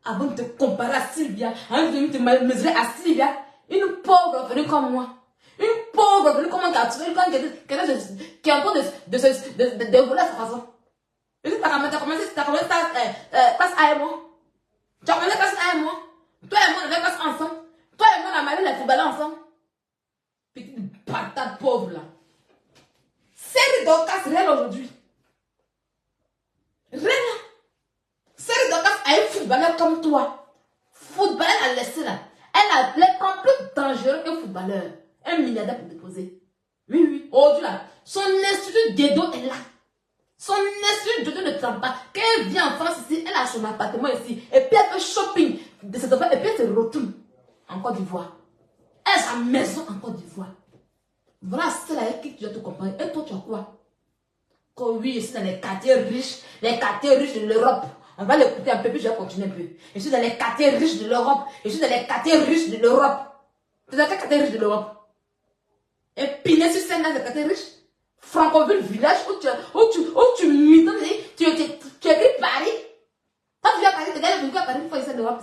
Speaker 1: Avant de te comparer à Sylvia, avant de te mesurer à Sylvia, une pauvre venue comme moi. Une pauvre venue comme moi qui est en train de voler à sa façon. Et si tu as commencé classe A et moi. Tu as commencé classe A et moi. Toi et moi, on avait classe ensemble. Toi et moi, on a marié les footballeurs ensemble. Petite patate pauvre là. C'est Dorcas réel aujourd'hui. Rien. Celle Dorcas a un footballeur comme toi. Footballeur a laissé là. Elle est plus dangereux qu'un footballeur. Un milliardaire pour déposer. Oui, oui. Aujourd'hui là, son institut d'Edo est là. Son institut d'Edo ne trempe pas. Quand elle vient en France ici, elle a son appartement ici. Et puis elle fait shopping de cette affaire. Et puis elle se retourne en Côte d'Ivoire. Elle a sa maison en Côte d'Ivoire. Voilà celle avec qui tu dois te comparer. Et toi tu as quoi? Quand oui, je suis dans les quartiers riches de l'Europe. On va l'écouter un peu, puis je vais continuer un peu. Je suis dans les quartiers riches de l'Europe. Je suis dans les quartiers riches de l'Europe. Tu es dans quel quartier riche de l'Europe? Et Pinet-sur-Seine, dans les quartiers riches. Franconville, village, où tu m'étonnes, tu écris Paris. Toi, tu viens à Paris, tu as vécu à Paris, une fois ici en Europe.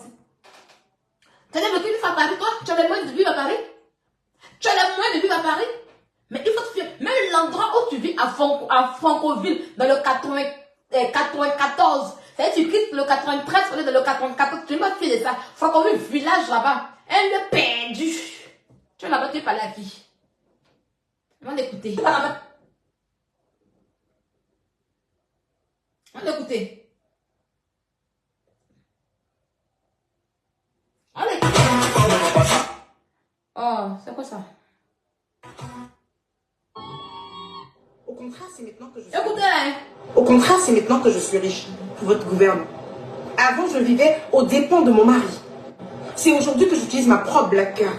Speaker 1: Tu as vécu une fois à Paris, toi, tu as les moyens de vivre à Paris. Tu as les moyens de vivre à Paris. Mais il faut te fier. Même l'endroit où tu vis à Franconville, dans le 94, c'est-à-dire tu quittes le 93, on est dans le 94, tu ne vas pas te fier de ça. Franconville, village là-bas, elle est perdue. Tu es là-bas, tu es parlé à qui? On va l'écouter. On va l'écouter. On va l'écouter. Oh, c'est quoi ça?
Speaker 3: Au contraire, c'est maintenant que je suis...
Speaker 1: Écoutez, hein.
Speaker 3: Au contraire, c'est maintenant que je suis riche pour votre gouvernement. Avant, je vivais aux dépens de mon mari. C'est aujourd'hui que j'utilise ma propre black card.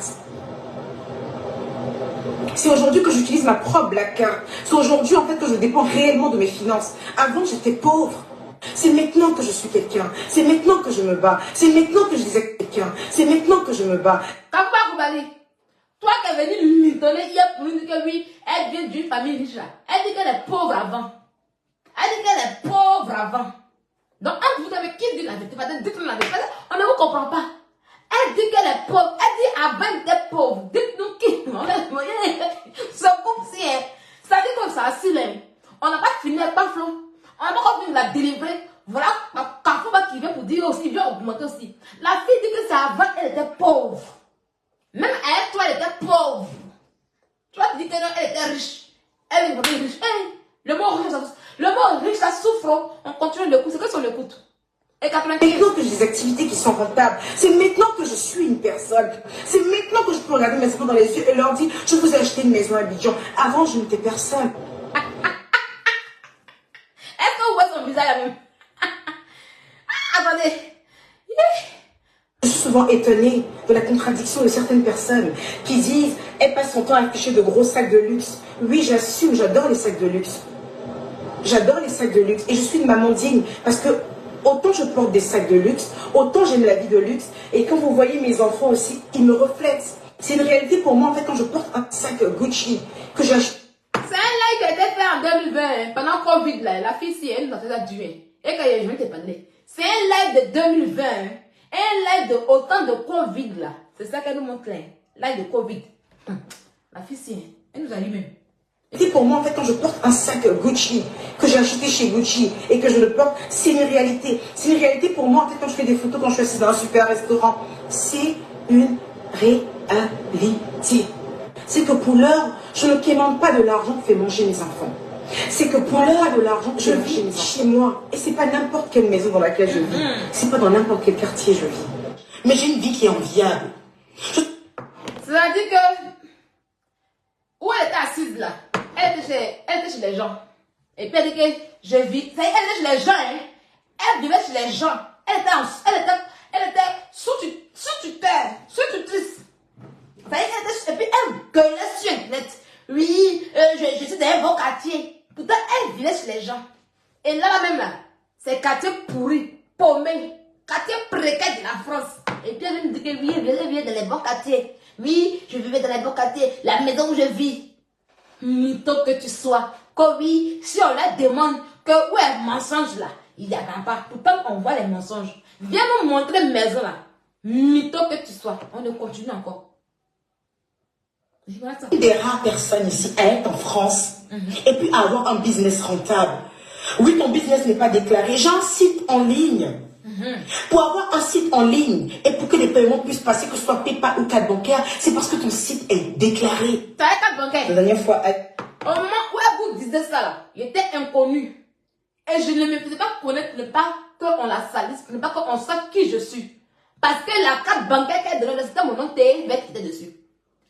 Speaker 3: C'est aujourd'hui que j'utilise ma propre black card. C'est aujourd'hui, en fait, que je dépends réellement de mes finances. Avant, j'étais pauvre. C'est maintenant que je suis quelqu'un. C'est maintenant que je me bats. C'est maintenant que je disais quelqu'un. C'est maintenant que je me bats.
Speaker 1: Kamba Koubali, toi qui es venu lui donner hier pour lui dire que oui, elle vient d'une famille riche là. Elle dit qu'elle est pauvre avant. Elle dit qu'elle est pauvre avant. Donc, entre vous avez qui dit la vérité? Dites-nous la vérité. On ne vous comprend pas. Elle dit qu'elle est pauvre. Elle dit avant elle était pauvre. Dites-nous Même elle, toi, elle était pauvre. Toi, tu dis que non, elle était riche. Elle est vraiment riche. Hey, le mot riche, ça souffre. On continue le coup. C'est que sur le coup. Et 95.
Speaker 3: Maintenant que j'ai des activités qui sont rentables, c'est maintenant que je suis une personne. C'est maintenant que je peux regarder mes enfants dans les yeux et leur dire, je vous ai acheté une maison à Abidjan. Avant, je n'étais personne.
Speaker 1: Est-ce que vous voyez son visage là même? Attendez.
Speaker 3: Je suis souvent étonnée de la contradiction de certaines personnes qui disent, elle passe son temps à afficher de gros sacs de luxe. Oui, j'assume, j'adore les sacs de luxe. J'adore les sacs de luxe et je suis une maman digne parce que autant je porte des sacs de luxe, autant j'aime la vie de luxe. Et quand vous voyez mes enfants aussi, ils me reflètent. C'est une réalité pour moi en fait quand je porte un sac Gucci que j'achète.
Speaker 1: C'est un live qui a été fait en 2020, pendant Covid là. La fille si elle nous a fait ça durer. Et quand je vais te parler. C'est un live de 2020. Un live de autant de Covid là. C'est ça qu'elle nous montre là. Live de Covid. La fille si elle nous a dit même.
Speaker 3: C'est pour moi en fait quand je porte un sac Gucci que j'ai acheté chez Gucci et que je le porte, c'est une réalité. C'est une réalité pour moi en fait quand je fais des photos, quand je suis assise dans un super restaurant. C'est une réalité. C'est que pour l'heure, je ne quémande pas de l'argent pour faire manger mes enfants. C'est que pour l'heure de l'argent, je vis chez moi. Et c'est pas n'importe quelle maison dans laquelle je vis. C'est pas dans n'importe quel quartier je vis. Mais j'ai une vie qui est enviable.
Speaker 1: C'est-à-dire que où elle était assise là, elle était chez les gens. Et puis elle dit que je vis. Elle était chez les gens, hein. Elle vivait chez les gens. Elle était sous tutelle, sous tutrice. Et puis elle gueulait sur Internet. Oui, je suis dans un beau quartier. Pourtant, elle vivait chez les gens. Et là même là, c'est quartier pourri, paumé, quartier précaire de la France. Et puis elle me dit que oui, je vivais dans les bons quartiers. Oui, je vivais dans les bons quartiers, la maison où je vis. Mytho que tu sois. Que oui, si on la demande que où est le mensonge là, il n'y a pas. Pourtant, on voit les mensonges. Viens nous montrer une maison là. Mytho que tu sois. On ne continue encore.
Speaker 3: Des rares personnes ici à être en France et puis à avoir un business rentable. Oui, ton business n'est pas déclaré. J'ai un site en ligne. Pour avoir un site en ligne et pour que les paiements puissent passer, que ce soit PayPal ou carte bancaire, c'est parce que ton site est déclaré.
Speaker 1: Tu as carte bancaire?
Speaker 3: La dernière fois,
Speaker 1: au moment où elle vous disait ça là, il était inconnu. Et je ne me faisais pas connaître, ne pas qu'on la salisse, ne pas qu'on sache qui je suis. Parce que la carte bancaire qu'elle donnait, c'était mon nom TVET qui était dessus.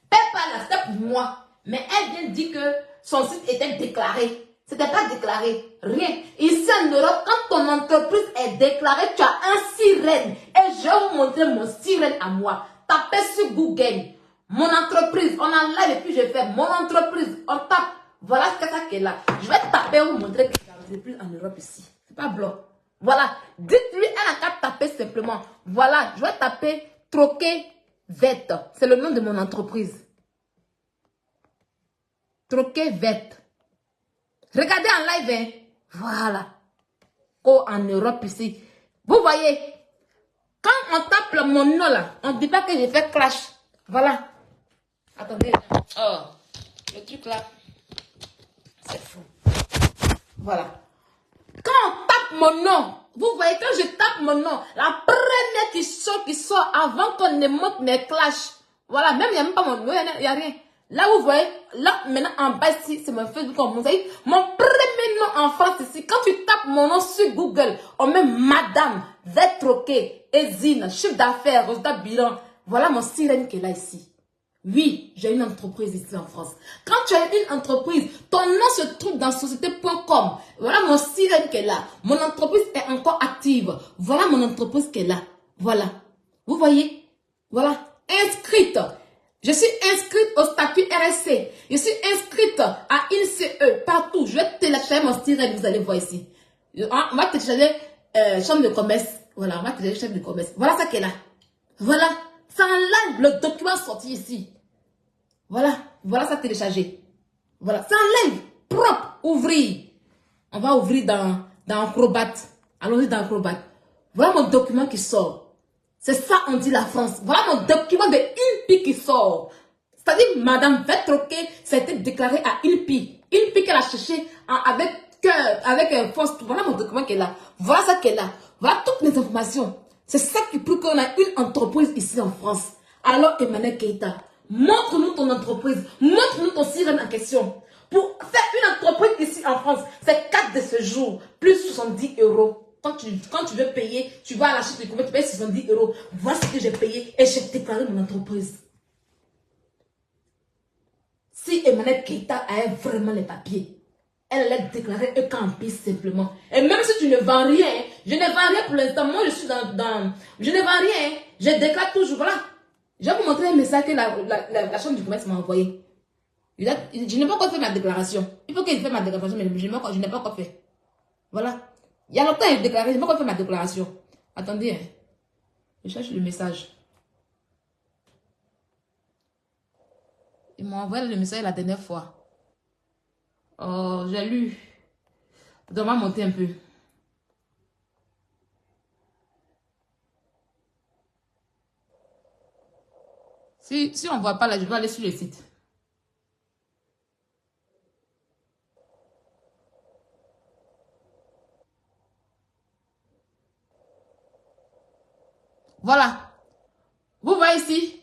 Speaker 1: PayPal, c'était pour moi. Mais elle vient dire que son site était déclaré. C'était pas déclaré. Rien. Ici en Europe, quand ton entreprise est déclarée, tu as un sirène. Et je vais vous montrer mon sirène à moi. Tapez sur Google. Mon entreprise. On en live et puis je fais mon entreprise. On tape. Voilà ce que ça qui est là. Je vais taper et vous montrer que je n'ai plus en Europe ici. C'est pas blanc. Voilà. Dites-lui, elle n'a qu'à taper simplement. Voilà. Je vais taper Troquet Vet. C'est le nom de mon entreprise. Troquet Vet. Regardez en live, hein. Voilà. Oh, en Europe ici. Vous voyez, quand on tape mon nom là, on ne dit pas que j'ai fait crash. Voilà. Attendez. Oh, le truc là, c'est fou. Voilà. Quand on tape mon nom, vous voyez, quand je tape mon nom, la première qui sort avant qu'on ne monte mes clashs. Voilà, même il n'y a même pas mon nom, il n'y a rien. Là, vous voyez, là, maintenant, en bas ici, c'est mon Facebook. Vous voyez, mon premier nom en France ici, quand tu tapes mon nom sur Google, on met Madame, Vetroquet, Ezine, chiffre d'affaires, résultat bilan. Voilà mon sirène qui est là ici. Oui, j'ai une entreprise ici en France. Quand tu as une entreprise, ton nom se trouve dans société.com. Voilà mon sirène qui est là. Mon entreprise est encore active. Voilà mon entreprise qui est là. Voilà. Vous voyez? Voilà. Inscrite. Je suis inscrite au statut RSC. Je suis inscrite à INCE partout. Je vais télécharger mon sirène, vous allez voir ici. On va télécharger chambre de commerce. Voilà, on va télécharger chambre de commerce. Voilà ça qui est là. Voilà. C'est en live le document sorti ici. Voilà. Voilà ça téléchargé. Voilà. C'est en live. Propre. Ouvrir. On va ouvrir dans Acrobat. Allons-y dans Acrobat. Voilà mon document qui sort. C'est ça, on dit la France. Voilà mon document de INPI qui sort. C'est-à-dire, Madame Vetroquet, ça a été déclaré à INPI. INPI qu'elle a cherché avec un poste. Voilà mon document qui est là. Voilà ça qui est là. Voilà toutes mes informations. C'est ça qui prouve qu'on a une entreprise ici en France. Alors, Emmanuel Keïta, montre-nous ton entreprise, montre-nous ton sirène en question. Pour faire une entreprise ici en France, c'est 4 de ce jour, plus 70 euros. Quand tu veux payer, tu vas à la chute du commerce, tu payes 70 euros. Voilà ce que j'ai payé et j'ai déclaré mon entreprise. Si Emmanuel Keïta a vraiment les papiers, elle allait déclarer un campus simplement. Et même si tu ne vends rien, je ne vends rien pour l'instant. Moi, je suis je ne vends rien. Je déclare toujours. Voilà. Je vais vous montrer un message que la chambre du commerce m'a envoyé. Je n'ai pas encore fait ma déclaration. Il faut que je fasse ma déclaration, mais je n'ai pas encore fait. Voilà. Il y a longtemps, j'ai déclaré, je n'ai pas encore fait ma déclaration. Attendez, hein. Je cherche le message. Ils m'ont envoyé le message la dernière fois. Oh, j'ai lu. On va monter un peu. Si on ne voit pas là, je dois aller sur le site. Voilà. Vous voyez ici.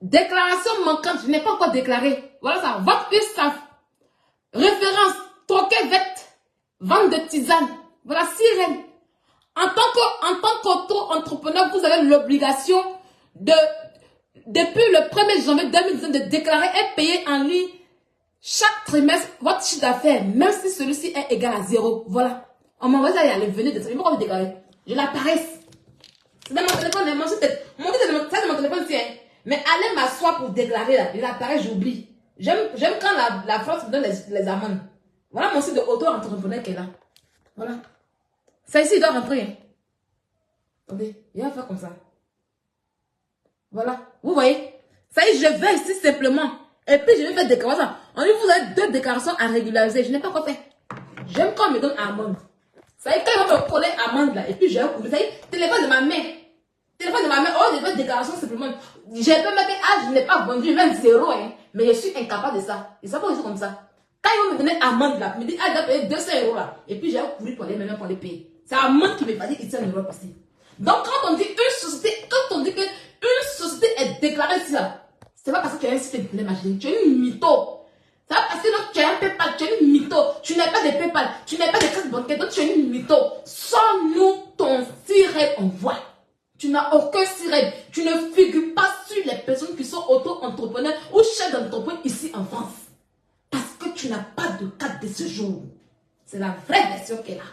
Speaker 1: Déclaration manquante. Je n'ai pas encore déclaré. Voilà ça. Votre URSSAF. Référence. Troquet vête. Vente de tisane. Voilà, sirène. En tant qu'auto-entrepreneur, vous avez l'obligation depuis le 1er janvier 2019, de déclarer et payer en ligne chaque trimestre votre chiffre d'affaires, même si celui-ci est égal à 0. Voilà. On m'envoie ça, il venez de ça. Je ne peux pas déclarer. Je l'apparesse. C'est dans mon téléphone, ça c'est mon téléphone, c'est. Mais allez m'asseoir pour déclarer là. Il apparaît, j'oublie. J'aime quand la France me donne les amendes. Voilà mon site de auto-entrepreneur qui est là. Voilà. Ça ici, il doit rentrer. Hein. Attendez, il va faire comme ça. Voilà. Vous voyez? Ça y est, je vais ici simplement. Et puis, je vais faire déclaration. On dit, vous avez 2 déclarations à régulariser. Je n'ai pas encore fait. J'aime quand on me donne amende. Ça y est, quand il va me coller amende là. Et puis, je vais vous savez, téléphone de ma main. Téléphone de ma main. Oh, je fais déclaration simplement. J'ai pas mettre, je n'ai pas vendu, même 0. Hein. Mais je suis incapable de ça. Et ça va aussi comme ça. Quand ils vont me donner amende là, me dire, je dois payer 200 euros là. Et puis, j'ai couru pour aller maintenant pour les payer. C'est amende qui me fatigue ici en Europe aussi. Donc, quand on dit une société, quand on dit qu'une société est déclarée ici là, c'est pas parce que tu as un site de machine, tu es une mytho. C'est pas parce que donc, tu as un PayPal, tu es une mytho. Tu n'as pas de PayPal, tu n'as pas de carte bancaire, donc tu es une mytho. Sans-nous ton sirène en voie. Tu n'as aucun sirène. Tu ne figures pas sur les personnes qui sont auto-entrepreneurs ou chefs d'entreprise ici en France. Parce que tu n'as pas de carte de séjour. C'est la vraie version qui est là.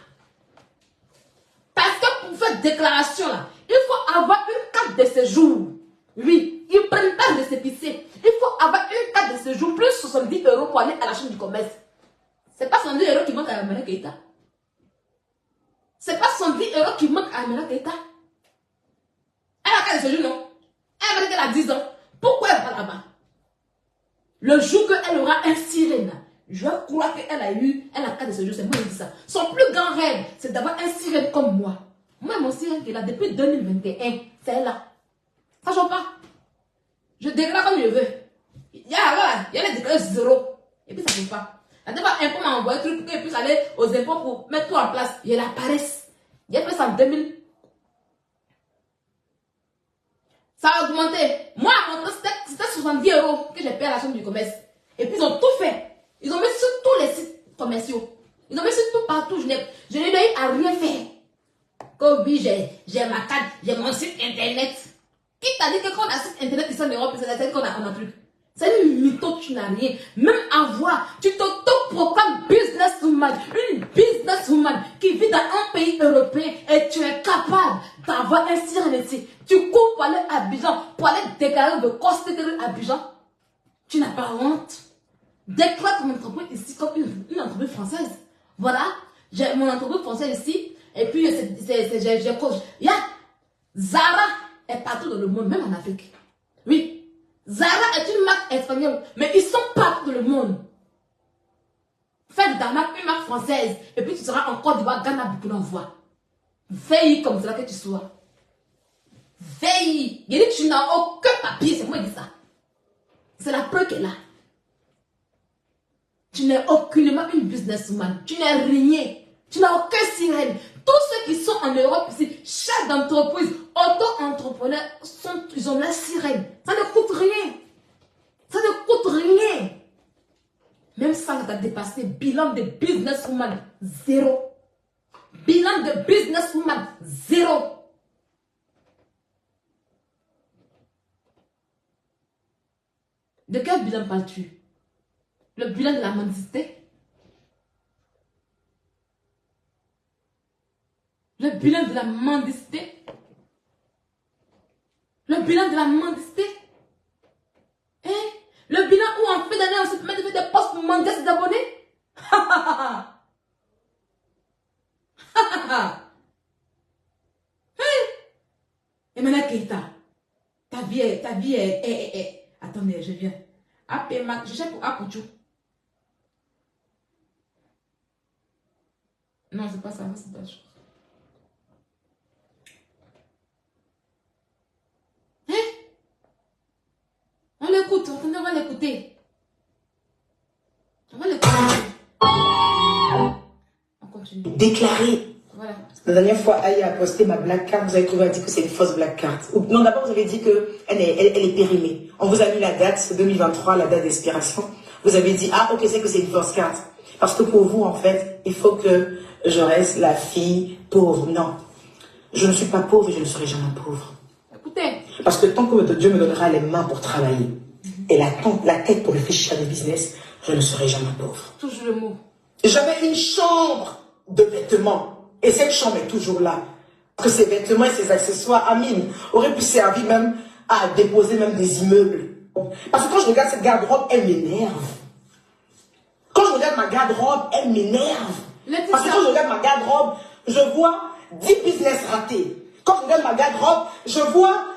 Speaker 1: Parce que pour faire déclaration là, il faut avoir une carte de séjour. Oui, ils ne prennent pas de récépissé. Il faut avoir une carte de séjour plus 70 euros pour aller à la chambre du commerce. C'est pas 70 euros qui manquent à Emmanuel Keïta. C'est pas 70 euros qui manquent à Emmanuel Keïta. Elle a la carte de séjour, non? Elle va dire qu'elle a 10 ans. Pourquoi elle va là-bas? Le jour qu'elle aura un sirène, je crois qu'elle a la carte de séjour, c'est moi qui dis ça. Son plus grand rêve, c'est d'avoir un sirène comme moi. Moi, mon sirène qui est là depuis 2021, c'est là. Ça ne change pas. Je déclare comme je veux. Il y a les déclarations 0. Et puis ça ne change pas. La dernière fois, impôt m'a envoyé un truc pour qu'elle puisse aller aux impôts pour mettre tout en place. Il apparaisse. Il a fait ça en 2000. Ça a augmenté. Moi, c'était 70 euros que j'ai payé à la chambre du commerce. Et puis ils ont tout fait. Ils ont mis sur tous les sites commerciaux. Ils ont mis sur tout partout. Je n'ai eu à rien faire. Que oui, j'ai ma carte, j'ai mon site internet. Qui t'a dit que quand on a un site internet ici en Europe, c'est qu'on a un truc? C'est une mytho, tu n'as rien. Même avoir, tu t'auto-proclames businesswoman. Une businesswoman qui vit dans un pays européen et tu es capable d'avoir un sirène ici. Tu cours pour aller à Abidjan, pour aller déclarer de considérer Abidjan. Tu n'as pas honte. Déclare ton entreprise ici comme une entreprise française. Voilà, j'ai mon entreprise française ici. Et puis, j'ai coach. Zara est partout dans le monde, même en Afrique. Oui. Zara est une marque espagnole, mais ils sont partout dans le monde. Fais de ta marque une marque française, et puis tu seras en Côte d'Ivoire, Ghana, Burkina Faso. Veille comme cela que tu sois. Veille. Il dit que tu n'as aucun papier, c'est moi qui dis ça. C'est la preuve qu'elle est là. Tu n'es aucunement une businesswoman. Tu n'es rien. Tu n'as aucun sirène. Tous ceux qui sont en Europe ici, chefs d'entreprise, auto-entrepreneurs, ils ont la sirène. Ça ne coûte rien. Ça ne coûte rien. Même ça, ça t'a dépassé. Bilan de businesswoman, 0. Bilan de businesswoman, 0. De quel bilan parles-tu? Le bilan de la mendicité? Le bilan de la mendicité? Le bilan de la mendicité? Hein? Le bilan où en fin d'année on se permet de faire des posts pour mendier ses abonnés? Et maintenant, Keita, ta vie est. Attendez, je viens. Je cherche pour Apouchou. Non, c'est pas ça, c'est pas ça. Hein? On l'écoute, on va l'écouter. On va l'écouter. On continue.
Speaker 3: Déclaré.
Speaker 1: Voilà.
Speaker 3: La dernière fois, Aya a posté ma black card. Vous avez trouvé, elle dit que c'est une fausse black card. Non, d'abord, vous avez dit qu'elle est périmée. On vous a mis la date, 2023, la date d'expiration. Vous avez dit, ah, ok, c'est que c'est une fausse carte. Parce que pour vous, en fait, il faut que je reste la fille pauvre. Non. Je ne suis pas pauvre et je ne serai jamais pauvre.
Speaker 1: Écoutez.
Speaker 3: Parce que tant que Dieu me donnera les mains pour travailler et la tête pour réfléchir à des business, je ne serai jamais pauvre.
Speaker 1: Toujours le mot.
Speaker 3: J'avais une chambre de vêtements. Et cette chambre est toujours là. Parce que ces vêtements et ces accessoires, Amine, auraient pu servir même à déposer même des immeubles. Parce que quand je regarde cette garde-robe, elle m'énerve. Quand je regarde ma garde-robe, elle m'énerve. Parce que quand je regarde ma garde-robe, je vois 10 business ratés. Quand je regarde ma garde-robe, je vois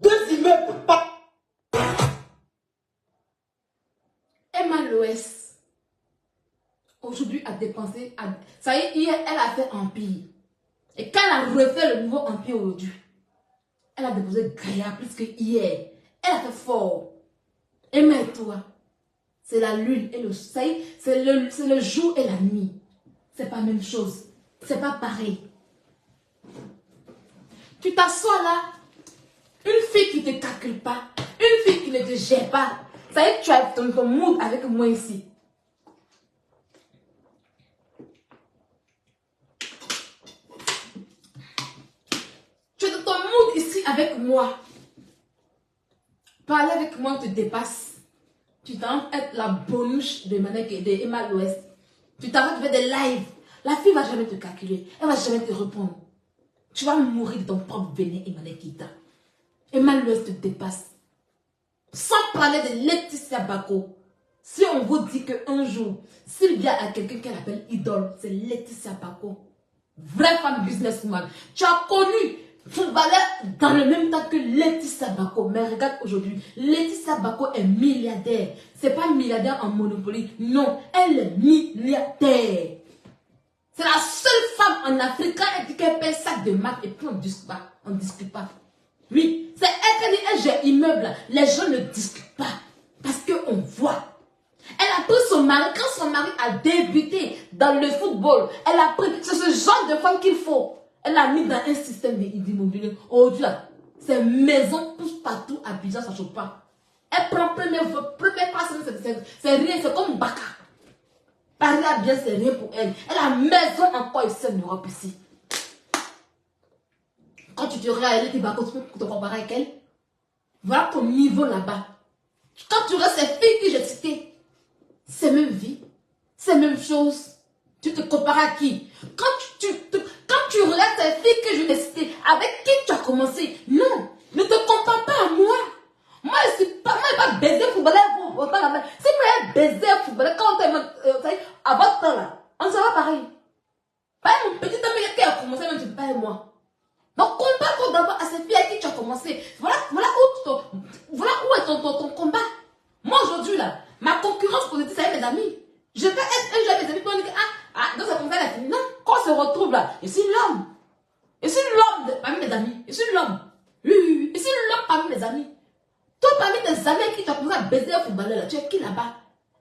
Speaker 3: 2 immeubles.
Speaker 1: Emma Loès, aujourd'hui, a dépensé. Ça y est, hier, elle a fait empire. Et quand elle a refait le nouveau empire aujourd'hui, elle a déposé Gaïa plus que hier. Elle a fait fort. Emma et toi, c'est la lune et le soleil, c'est le jour et la nuit. C'est pas la même chose. C'est pas pareil. Tu t'assois là, une fille qui ne te calcule pas, une fille qui ne te gère pas. Ça y est, tu as ton mood avec moi ici. Tu es dans ton mood ici avec moi. Parler avec moi te dépasse. Tu t'en être la bonouche de Emma Loès. Tu t'arrêtes de faire des lives. La fille ne va jamais te calculer. Elle ne va jamais te répondre. Tu vas mourir de ton propre venin, Emmanuel Keita. Emma Loès te dépasse. Sans parler de Laetitia Bako. Si on vous dit qu'un jour, Sylvia a quelqu'un qu'elle appelle idole, c'est Laetitia Bako. Vraie femme businesswoman. Tu as connu footballeur dans le même temps que Laetitia Bako. Mais regarde aujourd'hui, Laetitia Bako est milliardaire. C'est pas milliardaire en Monopoly. Non, elle est milliardaire. C'est la seule femme en Afrique quand elle dit qu'elle paye sac de marque et puis on ne discute pas. On ne discute pas. Oui, c'est elle qui dit elle gère immeuble. Les gens ne discutent pas. Parce qu'on voit. Elle a pris son mari, quand son mari a débuté dans le football, elle a pris, c'est ce genre de femme qu'il faut. Elle a mis dans un système d'immobilier. Aujourd'hui, ces maisons poussent partout à Abidjan, ça ne choque pas. Elle prend première classe, c'est rien, c'est comme Baka. Paris à bien, c'est rien pour elle. Elle a maison encore ici en Europe ici. Quand tu te regardes, elle est Bako, tu peux te comparer avec elle. Voilà ton niveau là-bas. Quand tu regardes ces filles que j'ai citées, c'est même vie, c'est même chose. Tu te compares à qui? Quand tu regardes ces filles que je t'ai citées, avec qui tu as commencé? Non, ne te compare pas à moi. Moi, je ne suis pas baiser footballeur pour autant la main. Si moi, je baiser footballeur, quand à votre temps là, on sera pareil. Pas mon petit ami qui a commencé, même tu ne pas moi. Donc, compare-toi d'abord à ces filles avec qui tu as commencé. Voilà où est ton combat. Moi, aujourd'hui, là, ma concurrence positive, c'est avec mes amis. Je vais être un jour avec mes amis pour dire que, donc c'est comme ça, la fille. Non, quand on se retrouve là, je suis l'homme. Je suis l'homme parmi mes amis. Je suis l'homme. Oui. Je suis l'homme parmi mes amis. Toi, parmi tes amis qui t'ont posé à baiser un footballeur, là, tu es qui là-bas?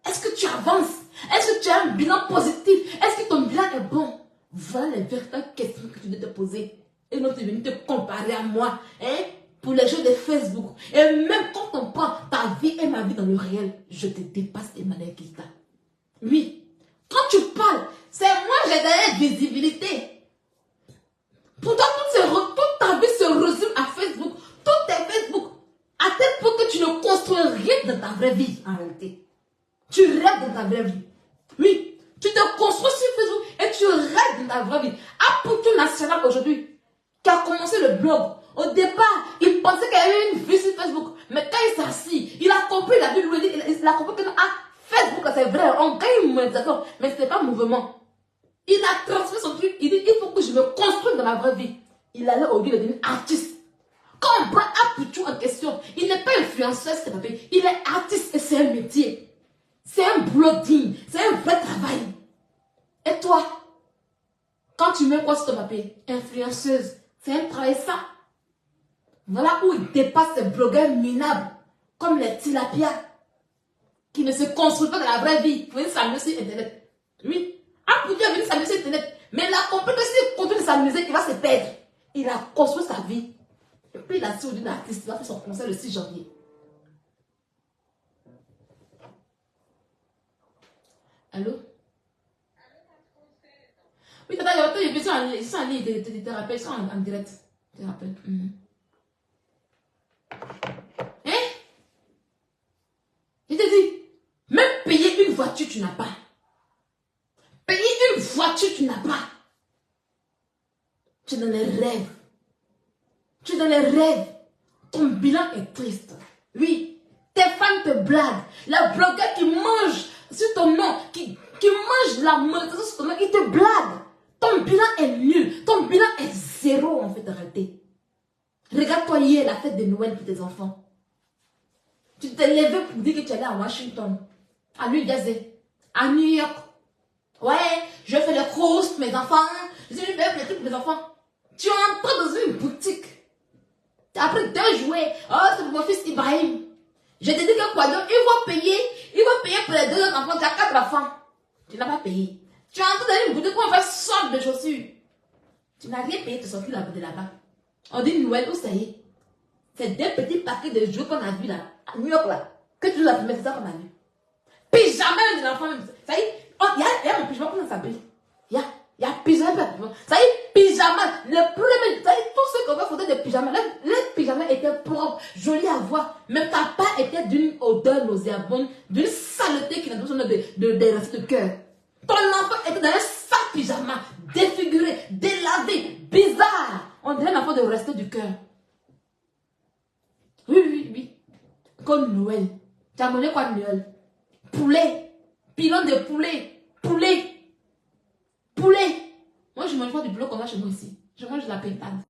Speaker 1: Est-ce que tu avances? Est-ce que tu as un bilan positif? Est-ce que ton bilan est bon? Voilà les véritables questions que tu dois te poser. Et non, tu es venu te comparer à moi. Hein? Pour les jeux de Facebook. Et même quand on prend ta vie et ma vie dans le réel, je te dépasse, Emmanuel Kita. Oui. Quand tu parles, c'est moi j'ai donné visibilité. Pourtant, toute ta vie se résume à Facebook. Tout est Facebook. À tel point que tu ne construis rien dans ta vraie vie, en réalité. Tu rêves dans ta vraie vie. Oui. Tu te construis sur Facebook et tu rêves dans ta vraie vie. Apoutou National aujourd'hui, qui a commencé le blog. Au départ, il pensait qu'il y avait une vie sur Facebook. Mais quand il s'est assis, il a compris, il a vu Louis, il a compris que Facebook, c'est vrai, on gagne une monétisation, mais ce n'est pas un mouvement. Il a transmis son truc, il dit, il faut que je me construise dans ma vraie vie. Il allait au lieu de devenir artiste. Quand on prend Apoutou en question, il n'est pas influenceur, il est artiste et c'est un métier. C'est un blogging, c'est un vrai travail. Et toi, quand tu mets quoi sur ton papier? Influenceuse, c'est un travail ça. Voilà où il dépasse ces blogueurs minables, comme les tilapias, qui ne se construisent pas dans la vraie vie. Vous venez s'amuser sur Internet. Oui, Apoutou est venu s'amuser sur Internet. Mais il a compris que s'il continue de s'amuser, il va se perdre. Il a construit sa vie. Et puis il a dit d'un artiste, il va faire son concert le 6 janvier. Allô? Oui, tata, ils sont en ligne, ils te rappellent, ils sont en direct. Je te rappelle. Hein? Je te dis, même payer une voiture, tu n'as pas. Payer une voiture, tu n'as pas. Tu es dans les rêves. Tu es dans les rêves. Ton bilan est triste. Oui, tes fans te blaguent. Les blogueurs qui mangent sur ton nom, qui mangent la monétisation sur ton nom, ils te blaguent. Ton bilan est nul. Ton bilan est zéro en fait, arrêtez. Regarde-toi hier la fête de Noël pour tes enfants. Tu t'es levé pour dire que tu allais à Washington, à New Jersey, à New York. Ouais, je fais le cruise pour mes enfants. Je fais les trucs pour mes enfants. Tu es entré dans une boutique. Tu as pris 2 jouets. Oh, c'est pour mon fils Ibrahim. Je te dis que quoi donc, il va payer pour les 2 autres enfants. Tu as 4 enfants. Tu n'as pas payé. Tu es entré dans une boutique pour faire sorte de chaussures. Tu n'as rien payé, tu sorti de là-bas. On dit Noël, où ça y est? C'est 2 petits paquets de jouets qu'on a vus là, à New York là. Que tu nous as filmé, c'est ça qu'on a vu. Pyjama de l'enfant même. Ça y est, il y a mon pyjama, comment ça s'appelle? Il y a pyjama. Ça y est, pyjama. Le problème, ça y est, tous ceux qu'on va photo de pyjama, les pyjamas étaient propres, jolis à voir. Mais ta part était d'une odeur nauséabonde, d'une saleté qui n'a besoin de rester de cœur. Ton enfant était dans un sale pyjama, défiguré, délavé, bizarre. On dirait un enfant de rester du cœur. Oui. Comme Noël. Tu as mangé quoi Noël? Poulet. Pilon de poulet. Poulet. Moi, je mange pas du poulet qu'on a chez moi ici. Je mange de la pétade.